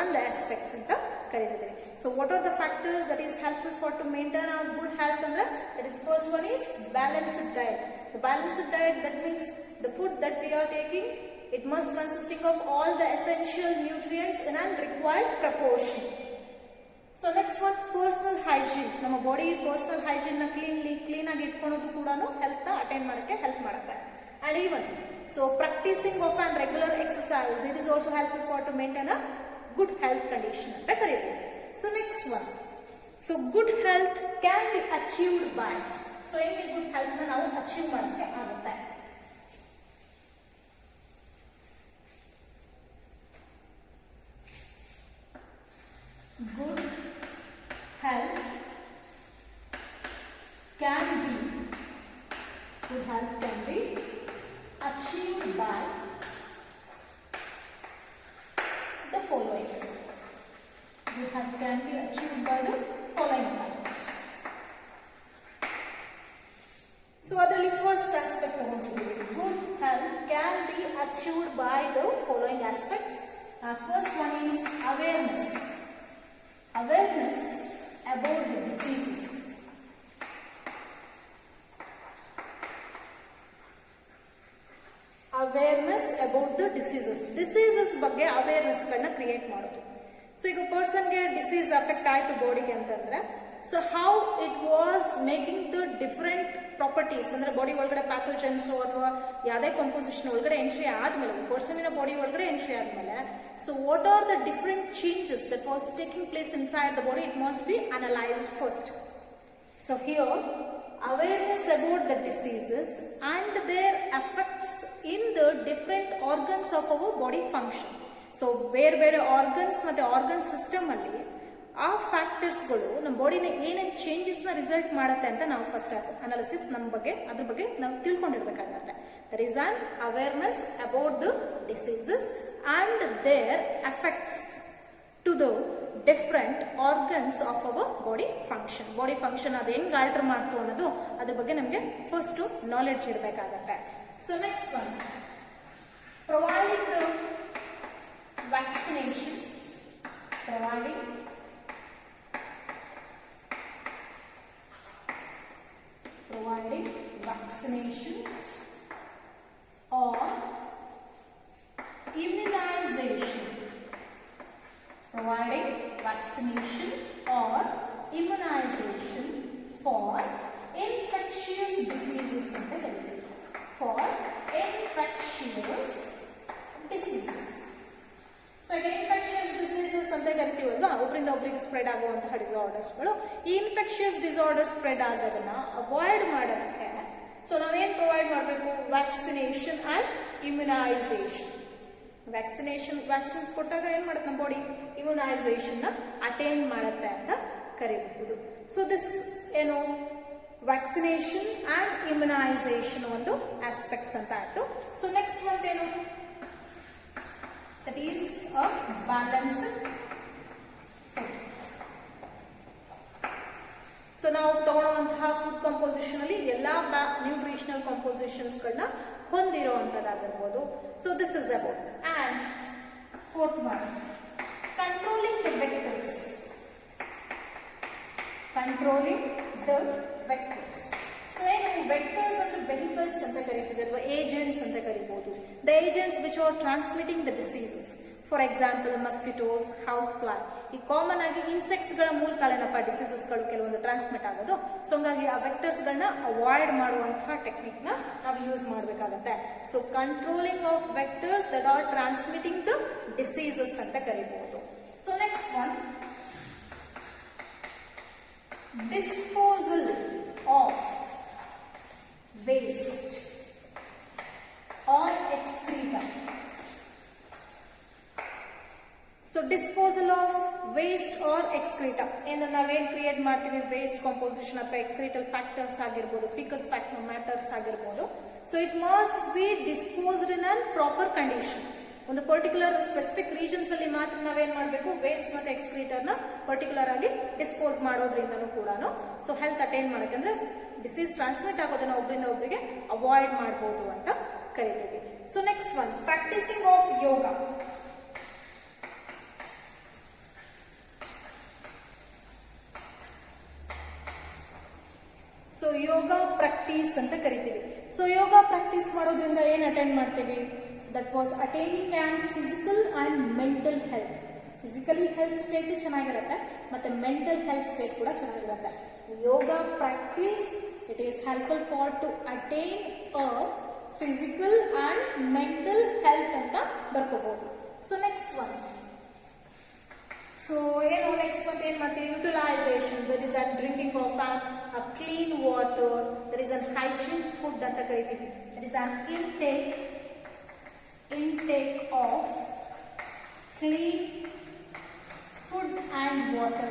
ಒಂದು ಆಸ್ಪೆಕ್ಟ್ಸ್ ಅಂತ ಕರೀತಿದ್ದೀವಿ. So what are the factors that is helpful for to maintain our good health ಅಂದ್ರೆ that is first one is balanced diet. The balanced diet that means the food that we are taking, it must consisting of all the essential nutrients in an required proportion. So next one, personal hygiene. ನಮ್ಮ body personal hygiene ನ clean ಆಗಿ ಇಟ್ಕೊಳ್ಳೋದು ಕೂಡ health ನ attain ಮಾಡಕ್ಕೆ help ಮಾಡುತ್ತೆ. And even so practicing of an regular exercise, it is also helpful for to maintain a good health condition ಅಂತ ಕರೀತೀವಿ. So next one, so good health can be achieved by, so ಹೇಗೆ good health ನ ನಾವು achieve ಮಾಡಕ್ಕೆ ಆಗುತ್ತೆ. Good health can be achieved by the following. Good health can be achieved by the following factors. So adರಲ್ಲಿ first aspect ತಗೊಂಡಿದ್ದೀವಿ. Good health can be achieved by the following aspects. First one is awareness. Awareness about the diseases. Awareness about the diseases. Diseases ಬಗ್ಗೆ awareness ಗಳನ್ನ create ಮಾಡೋದು. So ಈಗ ಪರ್ಸನ್ಗೆ disease affect ಆಯ್ತು ಬಾಡಿಗೆ ಅಂತಂದ್ರೆ, so how it was making the different properties, ಅಂದ್ರೆ body ಒಳಗಡೆ pathogens ಅಥವಾ ಯಾವುದೇ ಕಂಪೋಸಿಷನ್ ಒಳಗಡೆ ಎಂಟ್ರಿ ಆದ್ಮೇಲೆ, ಪರ್ಸನಿನ ಬಾಡಿ ಒಳಗಡೆ ಎಂಟ್ರಿ ಆದ್ಮೇಲೆ, so what are the different changes that was taking place inside the body, it must be analysed first. So here awareness about the diseases and their effects in the different organs of our body function. So ಬೇರೆ ಬೇರೆ organs ಮತ್ತೆ organ system ಅಲ್ಲಿ ಆ ಫ್ಯಾಕ್ಟರ್ಸ್ಗಳು ನಮ್ಮ ಬಾಡಿನ ಏನೇನು changes ನ result ಮಾಡುತ್ತೆ ಅಂತ ನಾವು ಫಸ್ಟ್ ಅನಾಲಿಸಿಸ್ ನಮ್ಮ ಬಗ್ಗೆ ಅದ್ರ ಬಗ್ಗೆ ನಾವು ತಿಳ್ಕೊಂಡಿರ್ಬೇಕಾಗತ್ತೆ. There is an awareness about the diseases and their effects to the different organs of our body function. Body function ಅದು ಹೆಂಗ್ ಆಲ್ಟರ್ ಮಾಡ್ತು ಅನ್ನೋದು ಅದ್ರ ಬಗ್ಗೆ ನಮಗೆ ಫಸ್ಟ್ ನಾಲೆಡ್ಜ್ ಇರಬೇಕಾಗತ್ತೆ. So next one, providing vaccination. Providing vaccination or immunization providing vaccination or immunization for infectious diseases ಅಂತ ಕರೀತೀವಿ. For infectious diseases. ಸೊ ಈಗ ಇನ್ಫೆಕ್ಷಿಯಸ್ ಡಿಸೀಸಸ್ ಅಂತ ಕರಿತೀವಲ್ವಾ, ಒಬ್ಬರಿಂದ ಒಬ್ಬರಿಗೆ ಸ್ಪ್ರೆಡ್ ಆಗುವಂತಹ ಡಿಸಾರ್ಡರ್ಸ್ಗಳು. ಈ ಇನ್ಫೆಕ್ಷಿಯಸ್ ಡಿಸಾರ್ಡರ್ ಸ್ಪ್ರೆಡ್ ಆಗೋದನ್ನ ಅವಾಯ್ಡ್ ಮಾಡೋಕ್ಕೆ ಸೊ ನಾವೇನು ಪ್ರೊವೈಡ್ ಮಾಡಬೇಕು? Vaccination and immunisation. ವ್ಯಾಕ್ಸಿನ್ಸ್ ಕೊಟ್ಟಾಗ ಏನ್ ಮಾಡುತ್ತೆ ನಮ್ಮ ಬಾಡಿ? ಇಮ್ಯುನೈಸೇಷನ್ ನ ಅಟೈನ್ ಮಾಡುತ್ತೆ ಅಂತ ಕರೀಬಹುದು. ಸೊ ದಿಸ್ ಏನು ವ್ಯಾಕ್ಸಿನೇಷನ್ ಅಂಡ್ ಇಮ್ಯುನೈಸೇಷನ್ ಒಂದು ಆಸ್ಪೆಕ್ಟ್ಸ್ ಅಂತ ಆಯ್ತು. ಸೊ ನೆಕ್ಸ್ಟ್ ಒಂದೇನು? That is a balanced food. So ನಾವು ತಗೊಳ್ಳುವಂತಹ ಫುಡ್ ಕಂಪೋಸಿಷನ್ ಅಲ್ಲಿ ಎಲ್ಲಾ ನ್ಯೂಟ್ರಿಷನಲ್ ಕಂಪೋಸಿಷನ್ಸ್ ಗಳನ್ನ ಹೊಂದಿರುವಂತದ್ದಾಗಿರ್ಬೋದು. So this is about. And fourth one, controlling the vectors. Controlling the vectors. So ಏನು ವೆಕ್ಟರ್ಸ್ ಅಂದ್ರೆ ವೆಹಿಕಲ್ಸ್ ಅಂತ ಕರಿತೀವಿ ಅಥವಾ ಏಜೆಂಟ್ಸ್ ಅಂತ ಕರಿಬಹುದು. The agents which are transmitting the diseases. For example mosquitoes, house fly. ಈ ಕಾಮನ್ ಆಗಿ ಇನ್ಸೆಕ್ಟ್ಸ್ ಗಳ ಮೂಲಕ ಏನಪ್ಪ ಡಿಸೀಸಸ್ ಗಳು ಕೆಲವೊಂದು ಟ್ರಾನ್ಸ್ಮಿಟ್ ಆಗೋದು. ಸೊ ಹಂಗಾಗಿ ಆ ವೆಕ್ಟರ್ಸ್ ಗಳನ್ನ ಅವಾಯ್ಡ್ ಮಾಡುವಂತಹ ಟೆಕ್ನಿಕ್ ನ ನಾವು ಯೂಸ್ ಮಾಡಬೇಕಾಗತ್ತೆ. So controlling of vectors that are transmitting the diseases ಅಂತ ಕರಿಬಹುದು. So next one, disposal of waste or excreta. So disposal of waste or excreta. ಏನು ನಾವೇನು ಕ್ರಿಯೇಟ್ ಮಾಡ್ತೀವಿ? ವೇಸ್ಟ್ ಕಂಪೋಸಿಷನ್ ಅಥವಾ ಎಕ್ಸ್ಕ್ರೀಟಲ್ ಫ್ಯಾಕ್ಟರ್ಸ್ ಆಗಿರ್ಬೋದು, ಫಿಕಸ್ ಮ್ಯಾಟರ್ಸ್ ಆಗಿರ್ಬೋದು. So it must be disposed in an proper condition. ಒಂದು particular specific regions ಅಲ್ಲಿ ಮಾತ್ರ ನಾವೇನ್ ಮಾಡಬೇಕು? ವೇಸ್ಟ್ ಮತ್ತೆ ಎಕ್ಸ್ಕ್ರೀಟರ್ ನ ಪರ್ಟಿಕ್ಯುಲರ್ ಆಗಿ ಡಿಸ್ಪೋಸ್ ಮಾಡೋದ್ರಿಂದನೂ ಕೂಡ ಸೊ ಹೆಲ್ತ್ ಅಟೈನ್ ಮಾಡಕ್ಕೆ, ಅಂದ್ರೆ ಡಿಸೀಸ್ ಟ್ರಾನ್ಸ್ಮಿಟ್ ಆಗೋದನ್ನ ಒಬ್ಬರಿಂದ ಒಬ್ಬರಿಗೆ ಅವಾಯ್ಡ್ ಮಾಡಬಹುದು ಅಂತ ಕರಿತೀವಿ. So next one, practising of yoga. So yoga practice ಅಂತ ಕರಿತೀವಿ. ಸೊ ಯೋಗ ಪ್ರಾಕ್ಟೀಸ್ ಮಾಡೋದ್ರಿಂದ ಏನ್ ಅಟೆಂಡ್ ಮಾಡ್ತೀವಿ? So that was attaining and physical and mental health. Physically health state ಚೆನ್ನಾಗಿರುತ್ತೆ ಮತ್ತೆ ಮೆಂಟಲ್ ಹೆಲ್ತ್ ಸ್ಟೇಟ್ ಕೂಡ ಚೆನ್ನಾಗಿರುತ್ತೆ. Yoga practice it is helpful for to attain a physical and mental health ಅಂತ ಬರ್ಕೋಬಹುದು. ಸೊ ನೆಕ್ಸ್ಟ್ ಒನ್, ಸೊ ಏನು next ಮತ್ತೆ ಏನ್ ಮಾಡ್ತೀವಿ? Utilisation. That is an drinking of a clean water. There is an hygiene food ಅಂತ ಕರಿತೀವಿ. There is an intake of clean food and water.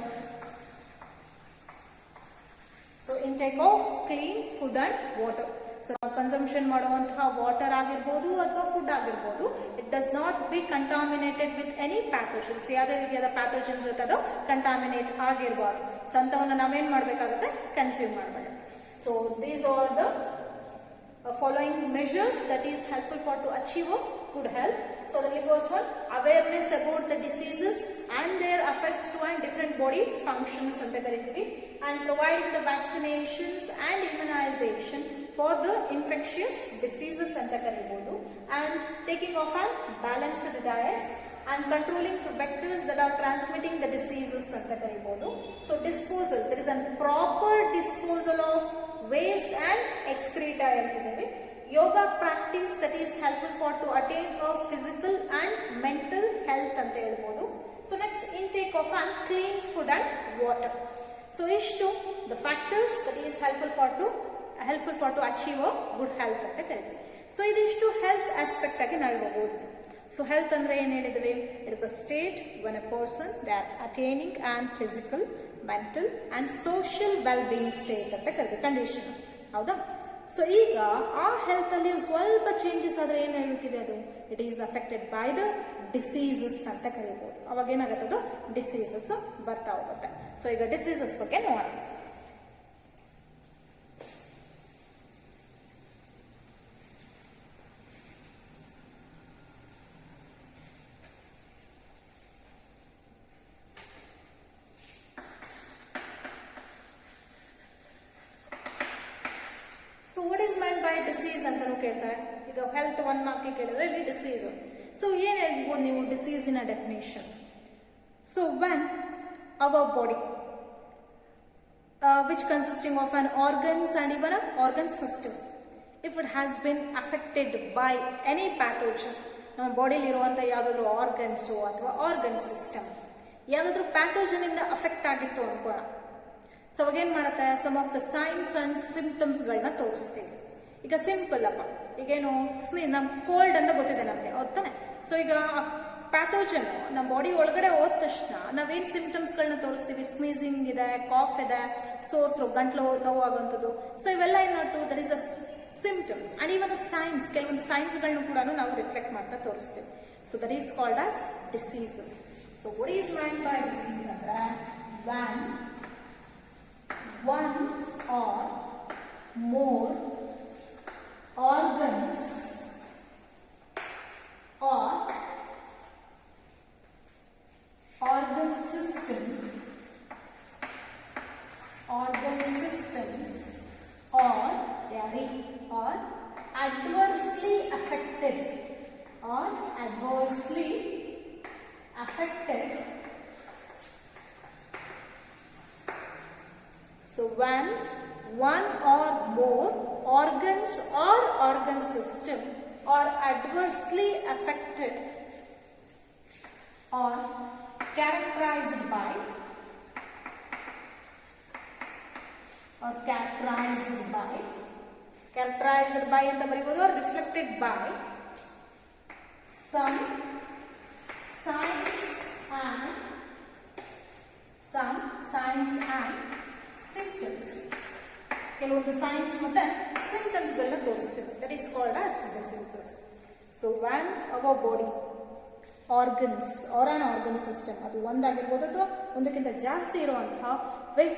So intake of clean food and water. So consumption ಮಾಡುವಂತಹ water ಆಗಿರ್ಬೋದು ಅಥವಾ food ಆಗಿರ್ಬೋದು, it does not be contaminated with any pathogens. ಯಾವುದೇ ರೀತಿಯಾದ pathogens ಜೊತೆ ಅದು ಕಂಟಾಮಿನೇಟ್ ಆಗಿರಬಾರ್ದು. ಸೊ ಅಂತವನ್ನ ನಾವೇನ್ ಮಾಡಬೇಕಾಗುತ್ತೆ? ಕನ್ಸ್ಯೂಮ್ ಮಾಡಬೇಕು. So these are the following measures that is helpful for to achieve a good health. So the first one, awareness about the diseases and their effects to and different body functions anta karitivi, and providing the vaccinations and immunization for the infectious diseases anta karibodu, and taking of a balanced diet and controlling the vectors that are transmitting the diseases anta karibodu. So disposal, there is a proper disposal of waste and excreta ಹೇಳ್ತಿದ್ದೇವೆ. Yoga practice that is helpful for to attain a physical and mental health ಅಂತ ಹೇಳ್ಬೋದು. So next, intake of an clean food and water. So ಇಷ್ಟು the factors that is helpful for to achieve a good health ಅಂತ ಕರಿತೀವಿ. So ಇದಿಷ್ಟು health aspect ಆಗಿ ನಾವು ಓದಿದ್ವಿ. So health ಅಂದ್ರೆ ಏನ್ ಹೇಳಿದ್ವಿ? It is a state when a person they are attaining on physical, mental and social well being state ಅಂತ ಕರಿತೀವಿ, ಕಂಡೀಷನ್. ಹೌದಾ? ಸೊ ಈಗ ಆ ಹೆಲ್ತ್ ಅಲ್ಲಿ ಸ್ವಲ್ಪ ಚೇಂಜಸ್ ಆದ್ರೆ ಏನ್ ಹೇಳ್ತಿದೆ? ಅದು it is affected by the diseases ಅಂತ ಕರಿಬಹುದು. ಅವಾಗ ಏನಾಗುತ್ತೆ? ಅದು ಡಿಸೀಸಸ್ ಬರ್ತಾ ಹೋಗುತ್ತೆ. ಸೊ ಈಗ ಡಿಸೀಸಸ್ ಬಗ್ಗೆ ನೋಡೋಣ. So what is mind by disease ಅಂತಾನು ಕೇಳ್ತಾರೆ. ಈಗ ಹೆಲ್ತ್ ಒನ್ ಮಾರ್ಕ್ ಕೇಳಿದ್ರೆ ಇಲ್ಲಿ ಡಿಸೀಸ್. ಸೊ ಏನ್ ಹೇಳ್ಬೋದು ನೀವು ಡಿಸೀಸಿನ definition? So when our body, which consisting of an organs and even an organ system, if it has been affected by any pathogen, ನಮ್ಮ ಬಾಡಿಲಿ ಇರುವಂಥ ಯಾವುದಾದ್ರೂ ಆರ್ಗನ್ಸು ಅಥವಾ ಆರ್ಗನ್ ಸಿಸ್ಟಮ್ ಯಾವುದಾದ್ರೂ ಪ್ಯಾಥೋಜನ್ ಇಂದ ಅಫೆಕ್ಟ್ ಆಗಿತ್ತು ಅನ್ಕೋಣ. ಸೊ ಅವಾಗ ಏನು ಮಾಡುತ್ತೆ, some of the signs and ಸಿಂಪ್ಟಮ್ಸ್ಗಳನ್ನ ತೋರಿಸ್ತೀವಿ. ಈಗ ಸಿಂಪಲ್ ಅಪ್ಪ, ಈಗೇನು ನಮ್ಮ ಕೋಲ್ಡ್ ಅಂತ ಗೊತ್ತಿದೆ ನಮಗೆ, ಹೌದಾನೆ? ಸೊ ಈಗ ಪ್ಯಾಥೋಜನ್ ನಮ್ಮ ಬಾಡಿ ಒಳಗಡೆ ಹೋದ ತಕ್ಷಣ ನಾವೇನು ಸಿಂಪ್ಟಮ್ಸ್ಗಳನ್ನ ತೋರಿಸ್ತೀವಿ, ಸ್ನೀಸಿಂಗ್ ಇದೆ, ಕಾಫ್ ಇದೆ, ಸೋರ್ ಥ್ರೋಟ್, ಗಂಟ್ಲು ನೋವಾಗುವಂಥದ್ದು. ಸೊ ಇವೆಲ್ಲ ಏನಾಯ್ತು, that is a symptoms and even science, ಕೆಲವೊಂದು ಸೈನ್ಸ್ಗಳನ್ನು ಕೂಡ ನಾವು ರಿಫ್ಲೆಕ್ಟ್ ಮಾಡ್ತಾ ತೋರಿಸ್ತೀವಿ. So that is called as diseases. So what is mind by disease ಅಂದ್ರೆ, when one or more organs or organ systems are adversely affected So when one or more organs or organ system are adversely affected or characterized by ಅಂತ ಬರೀಬಹುದು, or reflected by some signs and symptoms. ಕೆಲವೊಂದು science ಮತ್ತೆ symptoms ಗಳನ್ನ ತೋರಿಸ್ತೀವಿ. That is called as diseases. So when our body organs or an organ system, ಅದು ಒಂದಾಗಿರ್ಬೋದು ಅಥವಾ ಒಂದಕ್ಕಿಂತ ಜಾಸ್ತಿ ಇರುವಂತಹ, with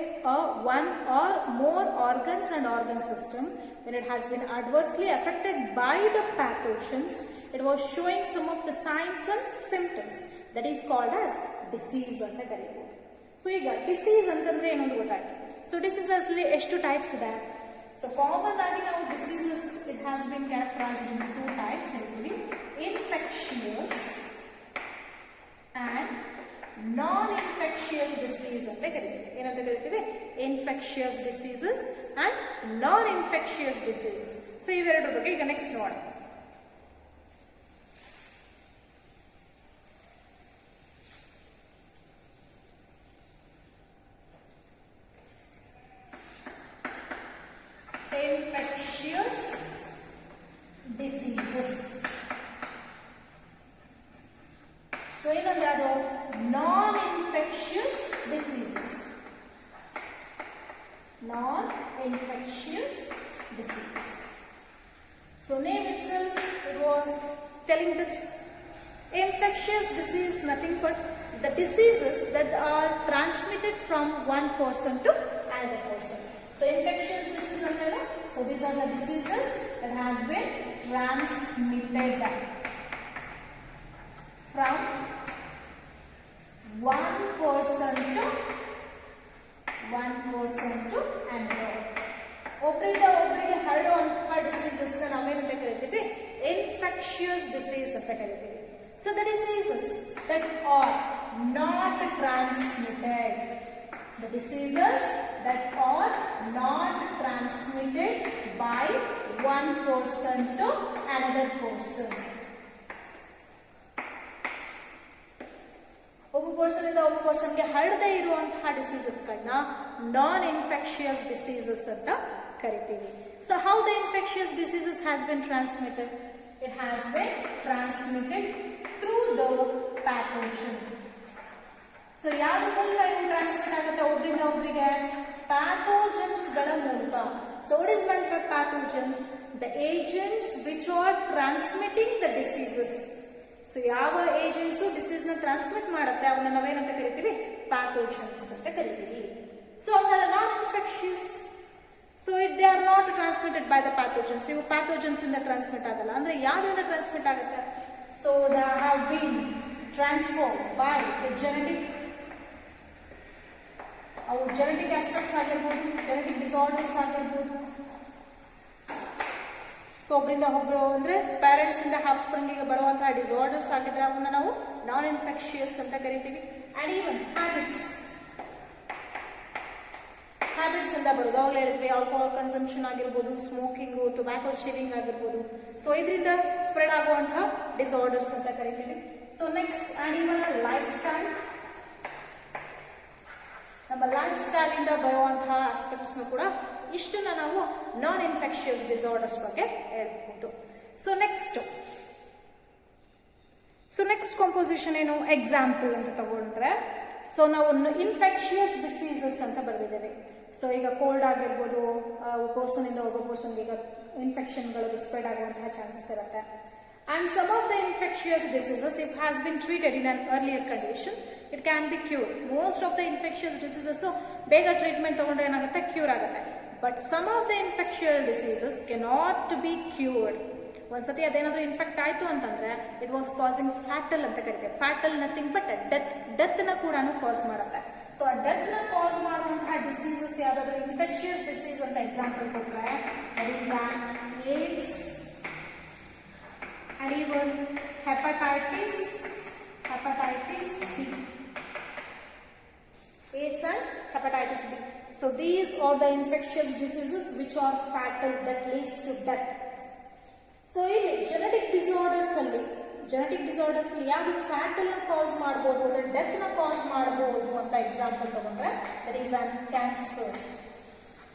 one or more organs and organ system, when it has been adversely affected by the pathogens, it was showing some of the signs and symptoms. That is called as disease ಅಂತ ಕರೀಬಹುದು. So ಈಗ disease ಅಂತಂದ್ರೆ ಏನೊಂದು ಗೊತ್ತಾಯ್ತು. So diseases ಅಲ್ಲಿ ಎಷ್ಟು types ಇದೆ? So common ಆಗಿ ನಾವು diseases, it has bin characterised in 2 types ಹೇಳ್ತೀವಿ, ಇನ್ಫೆಕ್ಷಿಯಸ್ and non-infectious disease ಅಂತ ಕರೀತೀವಿ. ಏನಂತ ಕರೀತೀವಿ? Infectious diseases and non-infectious diseases. So ಇವೆರಡರ ಬಗ್ಗೆ ಈಗ ನೆಕ್ಸ್ಟ್ ನೋಡೋಣ. Infectious diseases. So ಏನಂದ್ರೆ ಅದು non-infectious diseases. Non-infectious diseases. So name itself, it was telling that infectious disease nothing but the diseases that are transmitted from one person to another person. So infectious disease ಅಂದ್ರೆ, so these are the diseases that has been transmitted from one person to another. ಒಬ್ಬರಿಂದ ಒಬ್ಬರಿಗೆ ಹರಡುವಂತಹ diseases ನಾವೇನಂತ ಕರಿತೀವಿ? Infectious disease ಅಂತ ಕರಿತೀವಿ. So the diseases that are not transmitted, the diseases that are not transmitted by one person to another person. ಒಬ್ಬ person ಇಂದ ಒಬ್ಬ ಪರ್ಸನ್ಗೆ ಹರಡದೇ ಇರುವಂತಹ ಡಿಸೀಸಸ್ಗಳನ್ನ ನಾನ್ ಇನ್ಫೆಕ್ಷಿಯಸ್ ಡಿಸೀಸಸ್ ಅಂತ ಕರಿತೀವಿ. So how the infectious diseases has been transmitted? It has been transmitted through the pathogen. So ಯಾವ್ದ್ರ ಮೂಲಕ ಇದು transmit ಆಗುತ್ತೆ ಒಬ್ಬರಿಂದ ಒಬ್ಬರಿಗೆ? ಪ್ಯಾಥೋಜನ್ಸ್ ಗಳ ಮೂಲಕ. So what is meant by pathogens? The agents which are transmitting the diseases. So ಯಾವ agents disease ನ ಟ್ರಾನ್ಸ್ಮಿಟ್ ಮಾಡುತ್ತೆ ಅವನ್ನ ನಾವೇನಂತ ಕರಿತೀವಿ? ಪ್ಯಾಥೋಜನ್ಸ್ ಅಂತ ಕರಿತೀವಿ. ಸೊ ಹಂಗಲ್ಲ non infectious, so they are not transmitted by the pathogens. ಇವು ಪ್ಯಾಥೋಜನ್ಸ್ ಇಂದ ಟ್ರಾನ್ಸ್ಮಿಟ್ ಆಗಲ್ಲ. ಅಂದ್ರೆ ಯಾವ್ದ್ರಿಂದ ಟ್ರಾನ್ಸ್ಮಿಟ್ ಆಗುತ್ತೆ? So they have been transform by the genetic, ಅವು ಜೆನೆಟಿಕ್ ಆಸ್ಪೆಕ್ಟ್ಸ್ ಆಗಿರ್ಬೋದು, ಜೆನೆಟಿಕ್ ಡಿಸಾರ್ಡರ್ಸ್ ಆಗಿರ್ಬೋದು. ಸೊ ಒಬ್ಬರಿಂದ ಒಬ್ರು ಅಂದ್ರೆ ಪೇರೆಂಟ್ಸ್ ಇಂದ ಹಾಫ್ ಸ್ಪ್ರಿಂಗಿಗೆ ಬರುವಂತಹ ಡಿಸಾರ್ಡರ್ಸ್ ಆಗಿದ್ರೆ ಅವನ್ನ ನಾವು ನಾನ್ ಇನ್ಫೆಕ್ಷಿಯಸ್ ಅಂತ ಕರಿತೀವಿ. and even habits ಇಂದ ಬರೋದು. ಅವಾಗ ಹೇಳಿದ್ವಿ ಆಲ್ಕೋಹಾಲ್ ಕನ್ಸಂಪ್ಷನ್ ಆಗಿರ್ಬೋದು, ಸ್ಮೋಕಿಂಗ್, ಟೊಬ್ಯಾಕೋ ಶೇವಿಂಗ್ ಆಗಿರ್ಬೋದು. ಸೊ ಇದರಿಂದ ಸ್ಪ್ರೆಡ್ ಆಗುವಂತಹ ಡಿಸಾರ್ಡರ್ಸ್ ಅಂತ ಕರಿತೀವಿ. So next and even life style, ನಮ್ಮ ಲೈಫ್ ಸ್ಟೈಲ್ ಇಂದ ಬರುವಂತಹ ಆಸ್ಪೆಕ್ಟ್ಸ್ ಕೂಡ ಇಷ್ಟನ್ನ ನಾವು ನಾನ್ ಇನ್ಫೆಕ್ಷಿಯಸ್ ಡಿಸಾರ್ಡರ್ಸ್ ಬಗ್ಗೆ ಹೇಳ್ಬಹುದು. ಸೊ ನೆಕ್ಸ್ಟ್ ಕಾಂಪೋಸಿಷನ್ ಏನು, ಎಕ್ಸಾಂಪಲ್ ಅಂತ ತಗೊಂಡ್ರೆ, ಸೊ ನಾವು ಇನ್ಫೆಕ್ಷಿಯಸ್ ಡಿಸೀಸಸ್ ಅಂತ ಬರೆದಿದ್ದೇವೆ. ಸೊ ಈಗ ಕೋಲ್ಡ್ ಆಗಿರ್ಬೋದು, ಪರ್ಸನ್ ಇಂದ ಒಬ್ಬ ಪರ್ಸನ್ಗೆ ಈಗ ಇನ್ಫೆಕ್ಷನ್ಗಳು ಸ್ಪ್ರೆಡ್ ಆಗುವಂತಹ ಚಾನ್ಸಸ್ ಇರುತ್ತೆ. And some of the infectious diseases, if has been treated in an earlier condition, it can be cured. Most of the infectious diseases, so ಬೇಗ ಟ್ರೀಟ್ಮೆಂಟ್ ತಗೊಂಡ್ರೆ ಏನಾಗುತ್ತೆ, ಕ್ಯೂರ್ ಆಗುತ್ತೆ. But some of the infectious diseases cannot be cured. ಒಂದ್ಸತಿ ಅದೇನಾದ್ರೂ infect ಆಯ್ತು ಅಂತಂದ್ರೆ it was causing fatal ಅಂತ ಕರಿತೇವೆ. Fatal nothing but death ನ ಕೂಡ ಕಾಸ್ ಮಾಡುತ್ತೆ. ಸೊ ಆ ಡೆತ್ ನ ಕಾಸ್ ಮಾಡುವಂತಹ ಡಿಸೀಸಸ್ ಯಾವ್ದಾದ್ರು ಇನ್ಫೆಕ್ಷಿಯಸ್ ಡಿಸೀಸ್ ಅಂತ ಎಕ್ಸಾಂಪಲ್ ಕೊಟ್ರೆ AIDS and even hepatitis B. AIDS and hepatitis B. So these are the infectious diseases which are fatal, that leads to death. So in genetic disorders ಅಲ್ಲಿ ಯಾವುದು fatal ನ ಕಾಸ್ ಮಾಡಬಹುದು, death ನ ಕಾಸ್ ಮಾಡಬಹುದು ಅಂತ example ತಗೊಂಡ್ರೆ ದಟ್ ಈಸ್ ಅನ್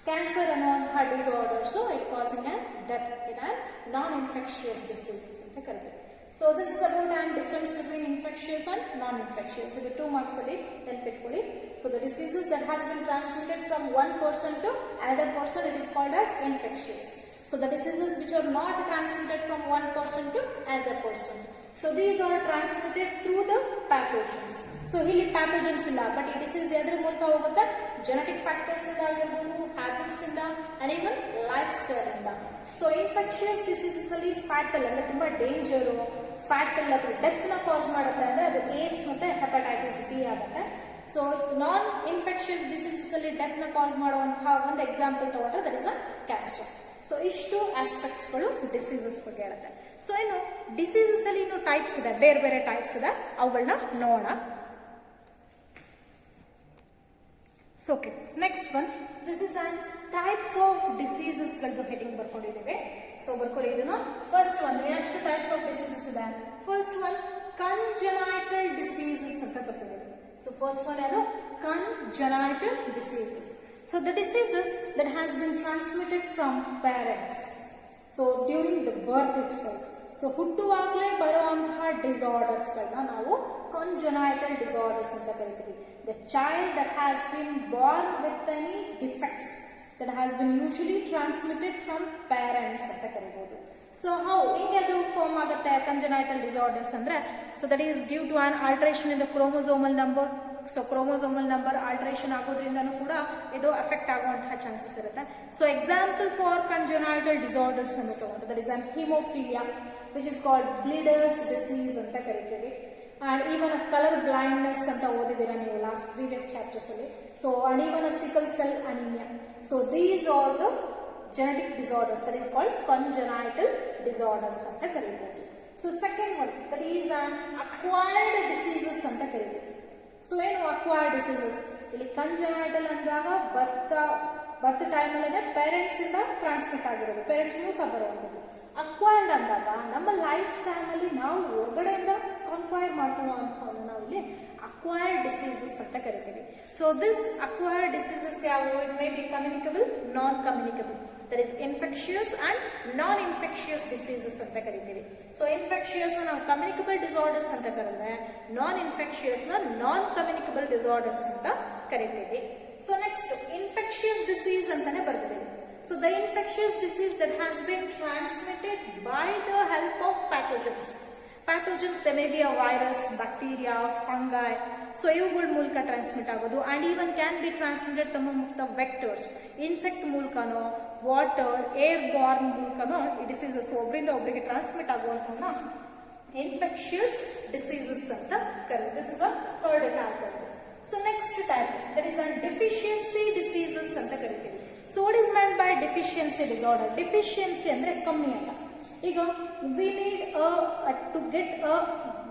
ಕ್ಯಾನ್ಸರ್ ಅನ್ನುವಂತಹ disorders it causing and death in an non infectious diseases ಅಂತ ಕರಿತೀವಿ. So this is about and difference between infectious and non infectious. ಇದು 2 marks ಅಲ್ಲಿ ನೆನಪಿಟ್ಕೊಳ್ಳಿ. So the diseases that has been transmitted from one person to another person, it is called as infectious. So the diseases which are not transmitted from one person to another person, so these are transmitted through the pathogens. So ಇಲ್ಲಿ pathogens ಇಲ್ಲ, but ಈ disease ಎದ್ರ ಮೂಲಕ ಹೋಗುತ್ತೆ, genetic factors ಇಂದ ಆಗಿರ್ಬೋದು, habits ಇಂದ and even life style ಇಂದ. ಸೊ ಇನ್ಫೆಕ್ಷಿಯಸ್ ಡಿಸೀಸಸ್ ಅಲ್ಲಿ ಫ್ಯಾಟಲ್ ಅಂದ್ರೆ ತುಂಬಾ ಡೇಂಜರು, ಫ್ಯಾಟಲ್ ಅಥವಾ ಡೆತ್ ನ ಕಾಸ್ ಮಾಡುತ್ತೆ ಅಂದ್ರೆ ಅದು ಏಡ್ಸ್ ಮತ್ತೆ ಹೆಪಟೈಟಿಸ್ ಬಿ ಆಗುತ್ತೆ. ಸೊ ನಾನ್ ಇನ್ಫೆಕ್ಷಿಯಸ್ ಡಿಸೀಸಸ್ ಅಲ್ಲಿ ಡೆತ್ ನ ಕಾಸ್ ಮಾಡುವಂತಹ ಒಂದು ಎಕ್ಸಾಂಪಲ್ ತಗೊಂಡ್ರೆ that is a cancer. So ಇಷ್ಟು ಆಸ್ಪೆಕ್ಟ್ಸ್ ಗಳು ಡಿಸೀಸಸ್ ಬಗ್ಗೆ ಇರುತ್ತೆ. ಸೊ ಇನ್ನು ಡಿಸೀಸಸ್ ಅಲ್ಲಿ ಇನ್ನು ಟೈಪ್ಸ್ ಇದೆ, ಬೇರೆ ಬೇರೆ ಟೈಪ್ಸ್ ಇದೆ, ಅವುಗಳನ್ನ ನೋಡೋಣ. So okay, next one, this is an types of diseases ಗಳದ್ದು ಹೆಡಿಂಗ್ ಬರ್ಕೊಂಡಿದ್ದೇವೆ. ಸೊ ಬರ್ಕೊಳ್ಳಿ ಇದನ್ನ. ಫಸ್ಟ್ ಒನ್, ಎಷ್ಟು ಟೈಪ್ಸ್ ಆಫ್ ಡಿಸೀಸಸ್ ಇದೆ. ಫಸ್ಟ್ ಒನ್ ಕಂಜನೈಟಲ್ ಡಿಸೀಸಸ್ ಅಂತ ಬರ್ತಿದ್ದೇವೆ. ಸೊ ಫಸ್ಟ್ ಒನ್ ಯಾವುದು, congenital diseases. So the diseases that has been transmitted from parents, so during the birth itself, so ಹುಟ್ಟುವಾಗಲೇ ಬರುವಂತಹ disorders ಗಳನ್ನ ನಾವು congenital disorders ಅಂತ ಕರಿತೀವಿ. The child that has been born with any defects that has been usually transmitted from parents ಅಂತ ಕರಿಬಹುದು. So how ಹಿಂಗೆ ಅದು form ಆಗುತ್ತೆ congenital disorders ಅಂದ್ರೆ, so that is due to an alteration in the chromosomal number. So chromosomal number alteration ಆಗೋದ್ರಿಂದನೂ ಕೂಡ ಇದು affect ಆಗುವಂತಹ ಚಾನ್ಸಸ್ ಇರುತ್ತೆ. So example for congenital disorders ಅನ್ನು ತಗೊಂಡು that is an haemophilia which is called bleeders disease ಅಂತ ಕರಿತೀವಿ. And even colour blindness ಅಂತ ಓದಿದ್ದೀರಾ ನೀವು ಲಾಸ್ಟ್ ಪ್ರೀವಿಯಸ್ ಚಾಪ್ಟರ್ಸ್ ಅಲ್ಲಿ. So and even sickle cell anaemia. So these are the genetic disorders that is called congenital disorders ಅಂತ ಕರೀಬಹುದು. So second one that is an acquired diseases ಅಂತ ಕರಿತೀವಿ. So ಏನು acquired diseases, ಇಲ್ಲಿ congenital ಅಂದಾಗ ಬರ್ತ್ time ಅಲ್ಲೇ parents ಇಂದ transmit ಆಗಿರೋದು, ಪೇರೆಂಟ್ಸ್ ಮೂಲಕ ಬರುವಂಥದ್ದು. ಅಕ್ವೈರ್ಡ್ ಅಂದಾಗ ನಮ್ಮ ಲೈಫ್ ಟೈಮ್ ಅಲ್ಲಿ ನಾವು ಹೊರಗಡೆಯಿಂದ ಕಾನ್ಕ್ವೈರ್ ಮಾಡ್ಕೊಳ್ಳುವಂಥದ್ದು ನಾವು ಇಲ್ಲಿ ಅಕ್ವೈರ್ಡ್ ಡಿಸೀಸಸ್ ಅಂತ ಕರಿತೀವಿ. ಸೊ ದಿಸ್ ಅಕ್ವೈರ್ಡ್ ಡಿಸೀಸಸ್ ಯಾವುವು, it may be communicable, non communicable, that is infectious and non infectious diseases ಅಂತ ಕರಿತೀವಿ. ಸೊ ಇನ್ಫೆಕ್ಷಿಯಸ್ ನಾವು ಕಮ್ಯುನಿಕಬಲ್ ಡಿಸಾರ್ಡರ್ಸ್ ಅಂತ ಕರೆದ್ರೆ, ನಾನ್ ಇನ್ಫೆಕ್ಷಿಯಸ್ ನಾನ್ ಕಮ್ಯುನಿಕಬಲ್ ಡಿಸಾರ್ಡರ್ಸ್ ಅಂತ ಕರಿತೀವಿ. ಸೊ ನೆಕ್ಸ್ಟ್ ಇನ್ಫೆಕ್ಷಿಯಸ್ ಡಿಸೀಸ್ ಅಂತಾನೆ ಬರ್ತಿದ್ದೀವಿ. So the infectious disease that has been transmitted by the help of pathogens. Pathogens they may be a virus, bacteria, fungi. So ಇವುಗಳ ಮೂಲಕ transmit ಆಗೋದು. And even can be transmitted some of the vectors, insect ಮೂಲಕನೋ, water, air borne ಮೂಲಕನೋ ಈ diseases ಒಬ್ಬರಿಂದ ಒಬ್ಬರಿಗೆ transmit ಆಗುವಂತಹ infectious diseases ಅಂತ ಕರೀತೀವಿ. This is a third type. So next type that is an deficiency diseases ಅಂತ ಕರಿತೀವಿ. So what is meant by deficiency disorder? Deficiency ಅಂದ್ರೆ ಕಮ್ಮಿ ಅಂತ. ಈಗ we need to get a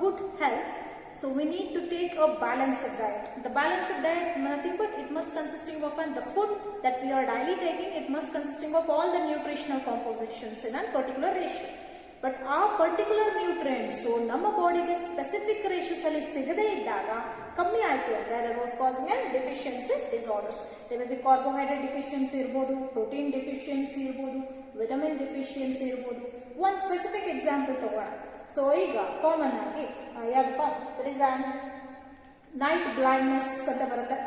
good health, So we need to take a balanced diet. The balanced diet, nothing but it must consisting of the food that we are daily taking, it must consisting of all the nutritional compositions in a particular ratio. But ಆ particular nutrients ನಮ್ಮ ಬಾಡಿಗೆ specific ratios ಅಲ್ಲಿ ಸಿಗದೇ ಇದ್ದಾಗ ಕಮ್ಮಿ ಆಯ್ತು ಅಂದ್ರೆ that was causing and deficiency disorders. They may B carbohydrate deficiency ಇರ್ಬೋದು, ಪ್ರೋಟೀನ್ ಡೆಫಿಷಿಯನ್ಸಿ ಇರ್ಬೋದು, ವಿಟಮಿನ್ ಡೆಫಿಷಿಯನ್ಸಿ ಇರ್ಬೋದು. ಒಂದು ಸ್ಪೆಸಿಫಿಕ್ ಎಕ್ಸಾಂಪಲ್ ತಗೋಣ. ಸೊ ಈಗ ಕಾಮನ್ ಆಗಿ ಯಾವ್ದಪ್ಪ, ದಟ್ ಈಸ್ ನೈಟ್ ಬ್ಲೈಂಡ್ನೆಸ್ ಅಂತ ಬರುತ್ತೆ.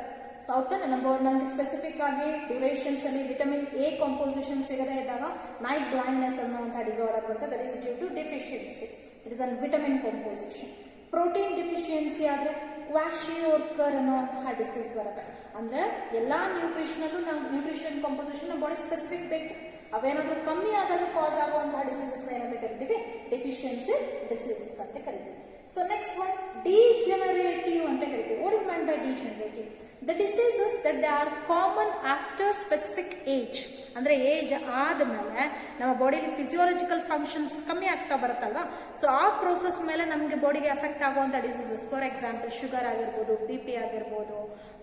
ಸೊ ಹೌದಾನೆ, ನಮ್ಗೆ ಸ್ಪೆಸಿಫಿಕ್ ಆಗಿ ಡ್ಯೂರೇಷನ್ಸ್ ಅಲ್ಲಿ ವಿಟಮಿನ್ ಎ ಕಾಂಪೋಸಿಷನ್ ಸಿಗದೇ ಇದ್ದಾಗ ನೈಟ್ ಬ್ಲೈಂಡ್ನೆಸ್ ಅನ್ನುವಂತಹ ಡಿಸಾರ್ಡರ್ ಬರುತ್ತೆ. That is due to deficiency, it is an vitamin composition. Protein deficiency ಆದ್ರೆ ಕ್ವಾಶಿಯೋರ್ಕರ್ ಅನ್ನುವಂತಹ ಡಿಸೀಸ್ ಬರುತ್ತೆ. ಅಂದ್ರೆ ಎಲ್ಲಾ ನ್ಯೂಟ್ರಿಷನಲ್ಲೂ ನಾವು ನ್ಯೂಟ್ರಿಷನ್ ಕಾಂಪೋಸಿಷನ್ ಬಾಡಿ ಸ್ಪೆಸಿಫಿಕ್ ಬೇಕು. ಅವೇನಾದ್ರೂ ಕಮ್ಮಿ ಆದಾಗ ಕಾಸ್ ಆಗುವಂತಹ ಡಿಸೀಸಸ್ ಏನಂತ ಕರಿತೀವಿ, ಡೆಫಿಷಿಯನ್ಸಿ ಡಿಸೀಸಸ್ ಅಂತ ಕರಿತೀವಿ. ಸೊ ನೆಕ್ಸ್ಟ್ ಒನ್ ಡಿಜೆನರೇಟಿವ್ ಅಂತ ಕರಿತೀವಿ. What is mind by degenerative? The diseases that they are common after specific age. ಅಂದ್ರೆ ಏಜ್ ಆದ್ಮೇಲೆ ನಮ್ಮ ಬಾಡಿಲಿ ಫಿಸಿಯಾಲಜಿಕಲ್ ಫಂಕ್ಷನ್ಸ್ ಕಮ್ಮಿ ಆಗ್ತಾ ಬರುತ್ತಲ್ವಾ, ಸೊ ಆ ಪ್ರೋಸೆಸ್ ಮೇಲೆ ನಮಗೆ ಬಾಡಿಗೆ ಎಫೆಕ್ಟ್ ಆಗುವಂತ ಡಿಸೀಸಸ್, ಫಾರ್ ಎಕ್ಸಾಂಪಲ್ ಶುಗರ್ ಆಗಿರ್ಬೋದು, BP ಆಗಿರ್ಬೋದು,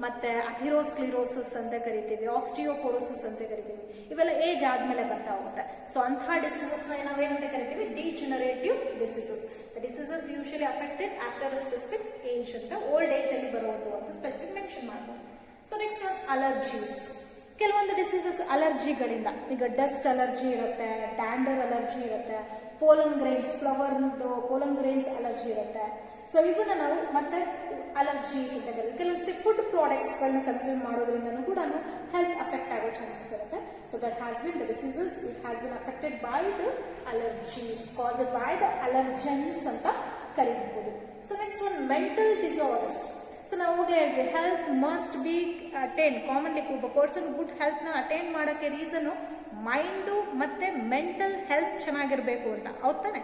ಮತ್ತೆ ಅಥಿರೋಸ್ಕ್ಲಿರೋಸಿಸ್ ಅಂತ ಕರಿತೀವಿ, ಆಸ್ಟಿಯೋಪೋರೋಸಿಸ್ ಅಂತ ಕರಿತೀವಿ. ಇವೆಲ್ಲ ಏಜ್ ಆದ್ಮೇಲೆ ಬರ್ತಾ ಹೋಗುತ್ತೆ. ಸೊ ಅಂತಹ ಡಿಸೀಸಸ್ ನಾವೇನಂತ ಕರಿತೀವಿ, degenerative diseases. The diseases usually affected after a specific age ಅಂತ, ಓಲ್ಡ್ ಏಜ್ ಅಲ್ಲಿ ಬರುವುದು ಅಂತ ಸ್ಪೆಸಿಫಿಕ್ ಮೆನ್ಷನ್ ಮಾಡ್ಬೋದು. So next one allergies. ಕೆಲವೊಂದು ಡಿಸೀಸಸ್ ಅಲರ್ಜಿಗಳಿಂದ, ಈಗ ಡಸ್ಟ್ ಅಲರ್ಜಿ ಇರುತ್ತೆ, ಡ್ಯಾಂಡರ್ ಅಲರ್ಜಿ ಇರುತ್ತೆ, pollen grains, flower pollen grains allergy ಇರುತ್ತೆ. ಸೊ ಇವನ್ನ ನಾವು ಮತ್ತೆ ಅಲರ್ಜೀಸ್ ಅಂತ ಕರೀತೀವಿ. ಕೆಲವೊಂದ್ಸತಿ ಫುಡ್ ಪ್ರಾಡಕ್ಟ್ಸ್ ಗಳನ್ನ ಕನ್ಸ್ಯೂಮ್ ಮಾಡೋದ್ರಿಂದನೂ ಕೂಡ ಹೆಲ್ತ್ ಅಫೆಕ್ಟ್ ಆಗೋ ಚಾನ್ಸಸ್ ಇರುತ್ತೆ. So that has been the diseases, it has been affected by the allergies, caused by the allergens ಅಂತ ಕರೀಬಹುದು. So next one mental disorders. So ನಾವು ಹೋಗ್ಲೇ ಹೇಳಿದ್ವಿ, health must be attain. Commonly ಒಬ್ಬ person good health ನ attain ಮಾಡೋಕ್ಕೆ reason mind ಮತ್ತೆ mental health ಚೆನ್ನಾಗಿರ್ಬೇಕು ಅಂತ, ಹೌದ್ ತಾನೆ?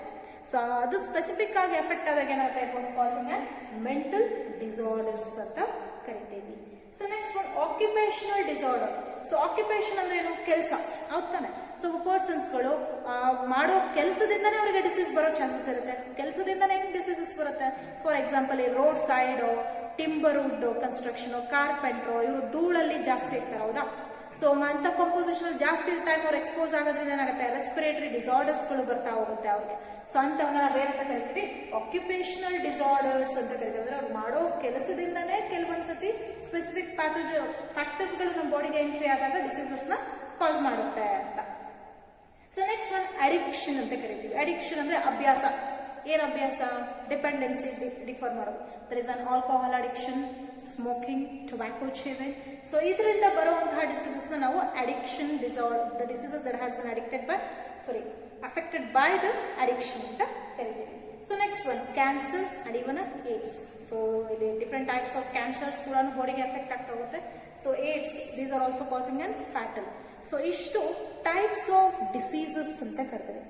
ಸೊ ಅದು ಸ್ಪೆಸಿಫಿಕ್ ಆಗಿ ಎಫೆಕ್ಟ್ ಆದಾಗ ಏನಾಗುತ್ತೆ, it was causing and mental disorders ಅಂತ ಕರಿತೀವಿ. So next one occupational disorder. So occupation ಅಂದ್ರೆ ಏನು, ಕೆಲಸ, ಹೌದ್ ತಾನೆ? ಸೊ ಪರ್ಸನ್ಸ್ಗಳು ಮಾಡೋ ಕೆಲಸದಿಂದನೇ ಅವರಿಗೆ ಡಿಸೀಸ್ ಬರೋ ಚಾನ್ಸಸ್ ಇರುತ್ತೆ. ಕೆಲಸದಿಂದನೇ ಹೆಂಗ್ ಡಿಸೀಸಸ್ ಬರುತ್ತೆ? ಫಾರ್ ಎಕ್ಸಾಂಪಲ್ ಈ road side, timber wood construction, ಕಾರ್ಪೆಂಟ್ರು, ಇವರು ಧೂಳಲ್ಲಿ ಜಾಸ್ತಿ ಇರ್ತಾರೆ, ಹೌದಾ? ಸೊ ಅಂತ ಕಂಪೋಸಿಷನ್ ಜಾಸ್ತಿ ಟೈಮ್ ಅವ್ರು ಎಕ್ಸ್ಪೋಸ್ ಆಗೋದ್ರಿಂದ ಏನಾಗುತ್ತೆ, ರೆಸ್ಪಿರೇಟರಿ ಡಿಸಾರ್ಡರ್ಸ್ ಗಳು ಬರ್ತಾ ಹೋಗುತ್ತೆ ಅವ್ರಿಗೆ. ಸೊ ಅಂತವನ್ನ ನಾವೇನಂತ ಕರಿತೀವಿ, ಆಕ್ಯುಪೇಷನಲ್ ಡಿಸಾರ್ಡರ್ಸ್ ಅಂತ ಕರಿತೀವಿ. ಅಂದ್ರೆ ಅವ್ರು ಮಾಡೋ ಕೆಲಸದಿಂದನೇ ಕೆಲವೊಂದ್ಸತಿ ಸ್ಪೆಸಿಫಿಕ್ ಫ್ಯಾಕ್ಟರ್ಸ್ ಗಳು ನಮ್ಮ ಬಾಡಿಗೆ ಎಂಟ್ರಿ ಆದಾಗ ಡಿಸೀಸಸ್ ನ ಕಾಸ್ ಮಾಡುತ್ತೆ ಅಂತ. ಸೊ ನೆಕ್ಸ್ಟ್ ಒನ್ ಅಡಿಕ್ಷನ್ ಅಂತ ಕರಿತೀವಿ. ಅಡಿಕ್ಷನ್ ಅಂದ್ರೆ ಅಭ್ಯಾಸ. ಏನ್ ಅಭ್ಯಾಸ? ಡಿಪೆಂಡೆನ್ಸಿ ಡಿಫರ್ ಮಾಡೋದು. There is an alcohol addiction, smoking, tobacco chewing. So ಇದರಿಂದ ಬರುವಂತಹ ಡಿಸೀಸಸ್ ನಾವು addiction disorder, the diseases that has been affected by the addiction ಅಂತ ಕರಿತೀವಿ. So next one cancer and even AIDS. So ಇಲ್ಲಿ different types of cancers ಕೂಡ ಬಾಡಿಗೆ effect ಆಗ್ತಾ ಹೋಗುತ್ತೆ. So AIDS, these are also causing and fatal. So ಇಷ್ಟು types of diseases ಅಂತ ಕರಿತೀವಿ.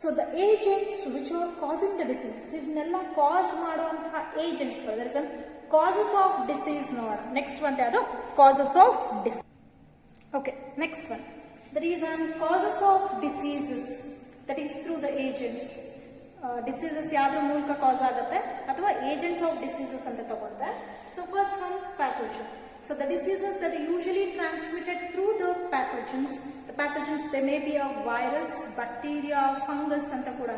So the agents which R causing the diseases, ಇದನ್ನೆಲ್ಲ cause ಮಾಡುವಂತಹ ಏಜೆಂಟ್ಸ್ಗಳು, there is an causes of disease. ನೋಡೋಣ ನೆಕ್ಸ್ಟ್ ಒನ್ ಯಾವುದು, causes of disease. Okay, next one, there is an causes of diseases that is through the agents. Diseases ಯಾವ್ದ್ರ ಮೂಲಕ ಕಾಸ್ ಆಗುತ್ತೆ ಅಥವಾ agents of diseases ಅಂತ ತಗೊಂಡ್ರೆ, so first one pathogen. So the diseases that are usually transmitted through the pathogens they may be a virus, bacteria, fungus ಅಂತ ಕೂಡ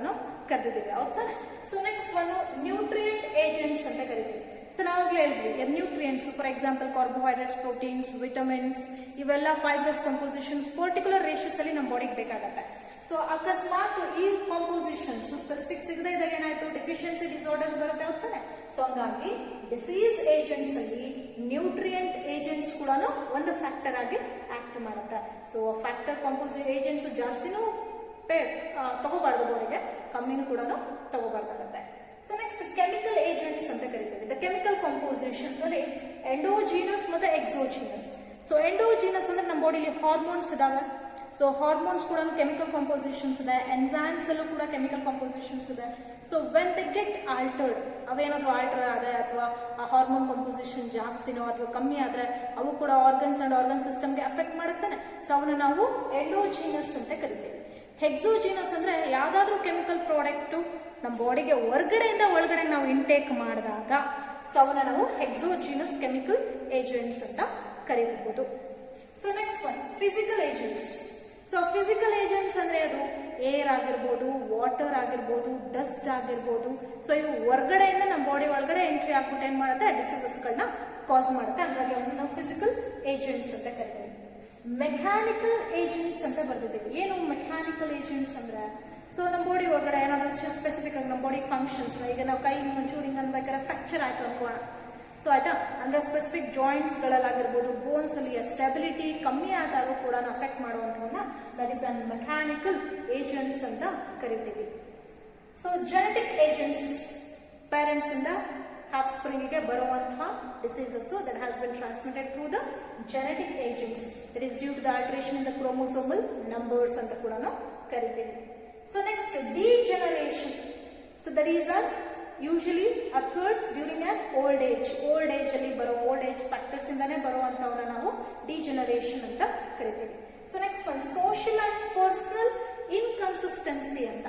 ಕರೆದಿದ್ದೀವಿ, ಹೌದಾ? So next one nutrient agents ಅಂತ ಕರಿತೀವಿ. ಸೊ ನಾವಾಗಲೇ ಹೇಳಿದ್ವಿ, nutrients for example carbohydrates, proteins, vitamins, ಇವೆಲ್ಲ fibrous compositions particular ratios ಅಲ್ಲಿ ನಮ್ಮ ಬಾಡಿಗೆ ಬೇಕಾಗತ್ತೆ. ಸೊ ಅಕಸ್ಮಾತ್ ಈ ಕಾಂಪೋಸಿಷನ್ಸ್ ಸ್ಪೆಸಿಫಿಕ್ ಸಿಗದೆ ಇದ್ದಾಗ ಏನಾಯ್ತು, ಡೆಫಿಷಿಯನ್ಸಿ ಡಿಸಾರ್ಡರ್ಸ್ ಬರುತ್ತೆ, ಹೋಗ್ತಾನೆ. ಸೊ ಹಂಗಾಗಿ ಡಿಸೀಸ್ ಏಜೆಂಟ್ಸ್ ಅಲ್ಲಿ ನ್ಯೂಟ್ರಿಯೆಂಟ್ ಏಜೆಂಟ್ಸ್ ಕೂಡ ಒಂದು ಫ್ಯಾಕ್ಟರ್ ಆಗಿ ಆಕ್ಟ್ ಮಾಡುತ್ತೆ. ಸೊ ಫ್ಯಾಕ್ಟರ್ ಕಾಂಪೋಸಿಟ್ ಏಜೆಂಟ್ಸ್ ಜಾಸ್ತಿನೂ ತಗೋಬಾರ್ದು ಬಾಡಿಗೆ, ಕಮ್ಮಿನೂ ಕೂಡ ತಗೋಬಾರ್ದಾಗತ್ತೆ. ಸೊ ನೆಕ್ಸ್ಟ್ ಕೆಮಿಕಲ್ ಏಜೆಂಟ್ಸ್ ಅಂತ ಕರಿತೀವಿ. ದ ಕೆಮಿಕಲ್ ಕಾಂಪೋಸಿಷನ್ಸ್ ಅಲ್ಲಿ ಎಂಡೋಜಿನಸ್ ಮತ್ತೆ ಎಕ್ಸೋಜಿನಸ್. ಸೊ ಎಂಡೋಜಿನಸ್ ಅಂದ್ರೆ ನಮ್ಮ ಬಾಡಿಲಿ ಹಾರ್ಮೋನ್ಸ್ ಇದಾವೆ. ಸೊ ಹಾರ್ಮೋನ್ಸ್ ಕೂಡ ಕೆಮಿಕಲ್ ಕಾಂಪೋಸಿಷನ್ಸ್ ಇದೆ, ಎನ್ಸೈಮ್ಸ್ ಅಲ್ಲೂ ಕೂಡ ಕೆಮಿಕಲ್ ಕಾಂಪೋಸಿಷನ್ಸ್ ಇದೆ. So when they get altered, ಅವೇನಾದ್ರು ಆಲ್ಟರ್ ಆದ್ರೆ ಅಥವಾ ಆ ಹಾರ್ಮೋನ್ ಕಾಂಪೋಸಿಷನ್ ಜಾಸ್ತಿನೋ ಅಥವಾ ಕಮ್ಮಿ ಆದ್ರೆ ಅವು ಕೂಡ ಆರ್ಗನ್ಸ್ ಅಂಡ್ ಆರ್ಗನ್ ಸಿಸ್ಟಮ್ಗೆ ಅಫೆಕ್ಟ್ ಮಾಡುತ್ತಾನೆ. ಸೊ ಅವನ್ನ ನಾವು ಎಂಡೋಜಿನಸ್ ಅಂತ ಕರಿತೀವಿ. ಹೆಕ್ಸೋಜಿನಸ್ ಅಂದ್ರೆ ಯಾವ್ದಾದ್ರು ಕೆಮಿಕಲ್ ಪ್ರಾಡಕ್ಟ್ ನಮ್ಮ ಬಾಡಿಗೆ ಹೊರಗಡೆಯಿಂದ ಒಳಗಡೆ ನಾವು ಇಂಟೇಕ್ ಮಾಡಿದಾಗ ಸೊ ಅವನ್ನ ನಾವು ಹೆಕ್ಸೋಜಿನಸ್ ಕೆಮಿಕಲ್ ಏಜೆಂಟ್ಸ್ ಅಂತ ಕರೀಬಹುದು. So next one physical agents. So physical agents ಅಂದ್ರೆ ಅದು ಏರ್ ಆಗಿರ್ಬೋದು, ವಾಟರ್ ಆಗಿರ್ಬೋದು, ಡಸ್ಟ್ ಆಗಿರ್ಬೋದು. ಸೊ ಇವು ಹೊರಗಡೆಯಿಂದ ನಮ್ಮ ಬಾಡಿ ಒಳಗಡೆ ಎಂಟ್ರಿ ಆಗ್ಬಿಟ್ಟು ಏನ್ ಮಾಡುತ್ತೆ, ಡಿಸೀಸಸ್ಗಳನ್ನ ಕಾಸ್ ಮಾಡುತ್ತೆ. ಹಾಗಾಗಿ ಅವನ್ನ ನಾವು ಫಿಸಿಕಲ್ ಏಜೆಂಟ್ಸ್ ಅಂತ ಕರಿತೀವಿ. ಮೆಕ್ಯಾನಿಕಲ್ ಏಜೆಂಟ್ಸ್ ಅಂತ ಬರ್ದಿದ್ದೀವಿ. ಏನು ಮೆಕ್ಯಾನಿಕಲ್ ಏಜೆಂಟ್ಸ್ ಅಂದ್ರೆ, ಸೊ ನಮ್ಮ ಬಾಡಿ ಒಳಗಡೆ ಏನಾದ್ರು ಸ್ಪೆಸಿಫಿಕ್ ಆಗಿ ನಮ್ಮ ಬಾಡಿ ಫಂಕ್ಷನ್ಸ್, ಈಗ ನಾವು ಕೈ ಒಂಚೂರು ಹಿಂಗೆ ಅನ್ಬೇಕಾದ್ರೆ ಫ್ರಾಕ್ಚರ್ ಆಯ್ತು ಅನ್ಕೋಣ. ಸೊ ಆಯ್ತಾ, ಅಂದ್ರೆ ಸ್ಪೆಸಿಫಿಕ್ ಜಾಯಿಂಟ್ಸ್ ಗಳಲ್ಲಾಗಿರ್ಬೋದು, ಬೋನ್ಸ್ ಅಲ್ಲಿ ಸ್ಟೆಬಿಲಿಟಿ ಕಮ್ಮಿ ಆದಾಗ ಕೂಡ ಅಫೆಕ್ಟ್ ಮಾಡುವಂತವನ್ನ that is an mechanical agents ಅಂತ ಕರಿತೀವಿ. ಸೊ ಜೆನೆಟಿಕ್ ಏಜೆಂಟ್ಸ್, ಪೇರೆಂಟ್ಸ್ ಇಂದ ಹಾಫ್ ಸ್ಪ್ರಿಂಗ್ಗೆ ಬರುವಂತಹ diseases that has been transmitted through the genetic agents that is due to the alteration in the chromosomal numbers ಅಂತ ಕೂಡ ನಾವು ಕರಿತೀವಿ. So next degeneration. So the reason usually occurs during an old age. Old age ಅಲ್ಲಿ ಬರೋ old age factors ಇಂದಾನೆ ಬರುವಂತವನ್ನ ನಾವು degeneration ಅಂತ ಕರಿತೀವಿ. So next one social and personal inconsistency ಅಂತ.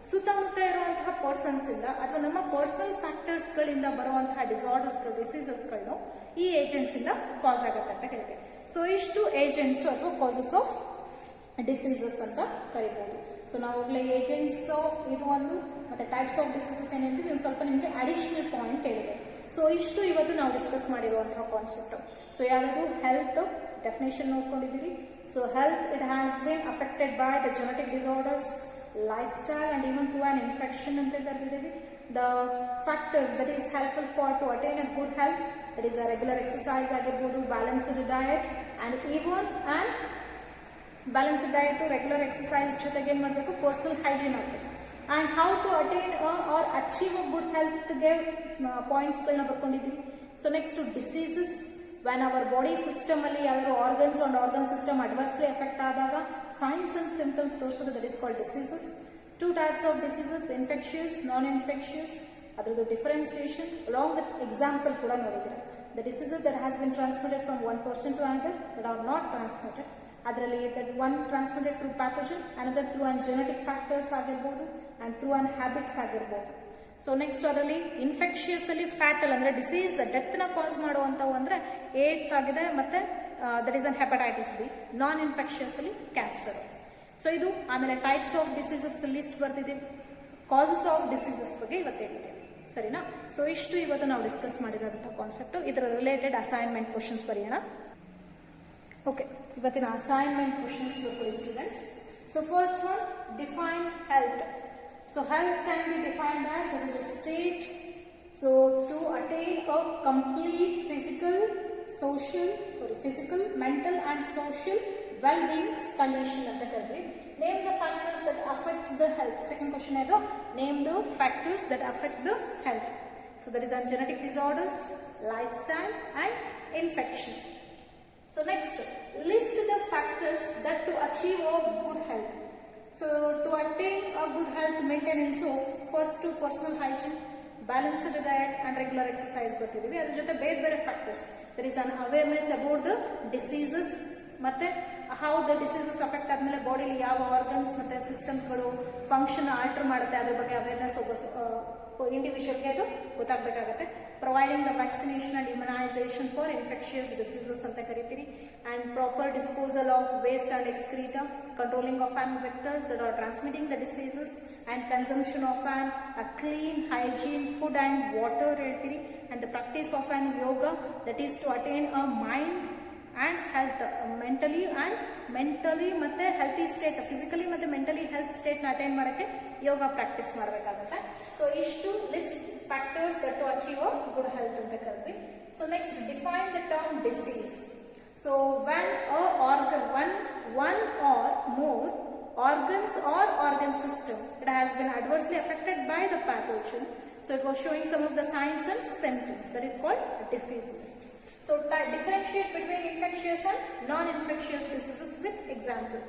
ಸುತ್ತಮುತ್ತ ಇರುವಂತಹ ಪರ್ಸನ್ಸ್ ಇಂದ ಅಥವಾ ನಮ್ಮ ಪರ್ಸನಲ್ ಫ್ಯಾಕ್ಟರ್ಸ್ ಗಳಿಂದ ಬರುವಂತಹ ಡಿಸಾರ್ಡರ್ಸ್ ಡಿಸೀಸಸ್ಗಳನ್ನು ಈ ಏಜೆಂಟ್ಸ್ ಇಂದ ಕಾಸ್ ಆಗುತ್ತೆ ಅಂತ ಕರಿತೀವಿ. ಸೊ ಇಷ್ಟು ಏಜೆಂಟ್ಸ್ ಅಥವಾ ಕಾಸಸ್ ಆಫ್ ಡಿಸೀಸಸ್ ಅಂತ ಕರಿಬಹುದು. ಸೊ ನಾವಾಗಲೇ ಏಜೆಂಟ್ಸ್ ಇದು ಒಂದು, ಮತ್ತೆ ಟೈಪ್ಸ್ ಆಫ್ ಡಿಸೀಸಸ್ ಏನೇನಿದೆ ಒಂದು ಸ್ವಲ್ಪ ನಿಮಗೆ ಅಡಿಷನಲ್ ಪಾಯಿಂಟ್ ಹೇಳಿದೆ. ಸೊ ಇಷ್ಟು ಇವತ್ತು ನಾವು ಡಿಸ್ಕಸ್ ಮಾಡಿರುವಂತಹ ಕಾನ್ಸೆಪ್ಟ್. ಸೊ ಯಾವುದು ಹೆಲ್ತ್ ಡೆಫಿನೇಷನ್ ನೋಡ್ಕೊಂಡಿದ್ದೀರಿ. So health it has been affected by the genetic disorders, life style and even through an infection ಅಂತ ಕರೆದಿದ್ದೀವಿ. The factors that is helpful for to attain a good health that is a regular exercise ಆಗಿರ್ಬೋದು, balanced diet and even and balanced diet regular exercise ಜೊತೆಗೆ ಏನು ಮಾಡಬೇಕು, personal hygiene ಆಗಬೇಕು. And how to attain or achieve a good ಹೆಲ್ತ್ಗೆ ಪಾಯಿಂಟ್ಸ್ಗಳನ್ನ ಬರ್ಕೊಂಡಿದ್ದೀವಿ. So next diseases, when our body system ಅಲ್ಲಿ ಯಾವ್ದಾದ್ರು organs and organ system adversely effect ಆದಾಗ signs and symptoms ತೋರಿಸೋದು that is called diseases. Two types of diseases, infectious, non infectious. ಅದ್ರದ್ದು differentiation along with example ಕೂಡ ನೋಡಿದ್ರೆ the diseases that has been transmitted from one person to another that are not transmitted. ಅದರಲ್ಲಿ that one transmitted through pathogen, another through an genetic factors ಆಗಿರ್ಬೋದು and through on habits ಆಗಿರ್ಬೋದು. So next ಅದರಲ್ಲಿ infectious ಅಲ್ಲಿ fatal ಅಂದ್ರೆ disease death ನ ಕಾಸ್ ಮಾಡುವಂತವು ಅಂದ್ರೆ AIDS ಆಗಿದೆ, ಮತ್ತೆ that is an hepatitis B. Non infectious ಅಲ್ಲಿ ಕ್ಯಾನ್ಸರ್. ಸೊ ಇದು ಆಮೇಲೆ ಟೈಪ್ಸ್ ಆಫ್ ಡಿಸೀಸಸ್ ಲಿಸ್ಟ್ ಬರ್ತಿದ್ದೀವಿ, ಕಾಸಸ್ ಆಫ್ ಡಿಸೀಸಸ್ ಬಗ್ಗೆ ಇವತ್ತು ಹೇಳಿದ್ದೇವೆ. ಸರಿನಾ? ಸೊ ಇಷ್ಟು ಇವತ್ತು ನಾವು ಡಿಸ್ಕಸ್ ಮಾಡಿರೋಂಥ ಕಾನ್ಸೆಪ್ಟ್. ಇದರ ರಿಲೇಟೆಡ್ ಅಸೈನ್ಮೆಂಟ್ ಕ್ವಶನ್ಸ್ ಬರೆಯೋಣ. ಓಕೆ, ಇವತ್ತಿನ ಅಸೈನ್ಮೆಂಟ್ ಕ್ವಶನ್ಸ್ ಬರ್ಕೊಳ್ಳಿ students. So first one, define health. So health can be defined as it is a state so to attain a complete physical, mental and social well-being condition ಅಂತ ಕರೀತೀವಿ. Name the factors that affects the health. Second question is name the factors that affect the health. So that is on genetic disorders, lifestyle and infection. So next, list the factors that to achieve a good health. So to attain a good health maintenance, so first to personal hygiene, balanced diet and regular exercise ಬರ್ತಿದ್ದೀವಿ. ಅದ್ರ ಜೊತೆ ಬೇರೆ ಬೇರೆ factors, there is an awareness about the diseases, ಮತ್ತೆ how the diseases affect ಆದ್ಮೇಲೆ ಬಾಡಿಲಿ ಯಾವ organs ಮತ್ತೆ ಸಿಸ್ಟಮ್ಸ್ಗಳು ಫಂಕ್ಷನ್ ಆಲ್ಟರ್ ಮಾಡುತ್ತೆ ಅದ್ರ ಬಗ್ಗೆ ಅವೇರ್ನೆಸ್ ಇಂಡಿವಿಜುವಲ್ಗೆ ಅದು ಗೊತ್ತಾಗಬೇಕಾಗತ್ತೆ. Providing the vaccination and immunisation for infectious diseases ಅಂತ ಕರಿತೀರಿ. And proper disposal of waste and excreta, controlling of an vectors that are transmitting the diseases and consumption of an a clean hygiene food and water ಹೇಳ್ತೀರಿ. And the practice of an yoga that is to attain a mind and health, mentally ಮತ್ತೆ healthy state, physically ಮತ್ತೆ mentally health state ನ attain ಮಾಡೋಕ್ಕೆ yoga practice ಮಾಡಬೇಕಾಗುತ್ತೆ. So ಇಷ್ಟು list factors that to achieve a good health ಅಂತ ಕರೆದ್ವಿ. So next, define the term disease. So when a organ one or more organs or organ system it has been adversely affected by the pathogen, so it was showing some of the signs and symptoms, that is called diseases. So differentiate between infectious and non-infectious diseases with example.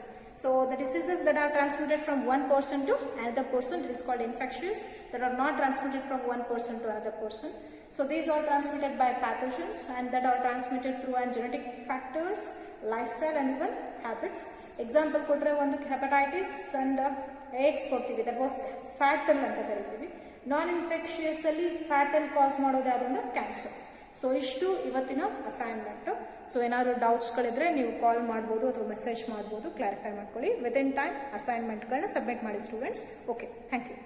So the diseases that are transmitted from one person to another person, it is called infectious. That are not transmitted from one person to another person. So these are transmitted by pathogens and that are transmitted through genetic factors, lifestyle and even habits. Example ಕೊಟ್ಟರೆ ಒಂದು hepatitis and AIDS ಕೊಡ್ತೀವಿ, that was fatal ಅಂತ ಕರಿತೀವಿ. ನಾನ್ infectious ಅಲ್ಲಿ fatal ಕಾಸ್ ಮಾಡೋದು ಯಾವುದು ಅಂದ್ರೆ cancer. So ಇಷ್ಟು ಇವತ್ತಿನ ಅಸೈನ್ಮೆಂಟ್. ಸೊ ಏನಾದ್ರು ಡೌಟ್ಸ್ಗಳಿದ್ರೆ ನೀವು ಕಾಲ್ ಮಾಡ್ಬೋದು ಅಥವಾ ಮೆಸೇಜ್ ಮಾಡ್ಬೋದು, ಕ್ಲಾರಿಫೈ ಮಾಡ್ಕೊಳ್ಳಿ. ವಿತ್ ಇನ್ ಟೈಮ್ ಅಸೈನ್ಮೆಂಟ್ಗಳನ್ನ ಸಬ್ಮಿಟ್ ಮಾಡಿ ಸ್ಟೂಡೆಂಟ್ಸ್. Okay, thank you.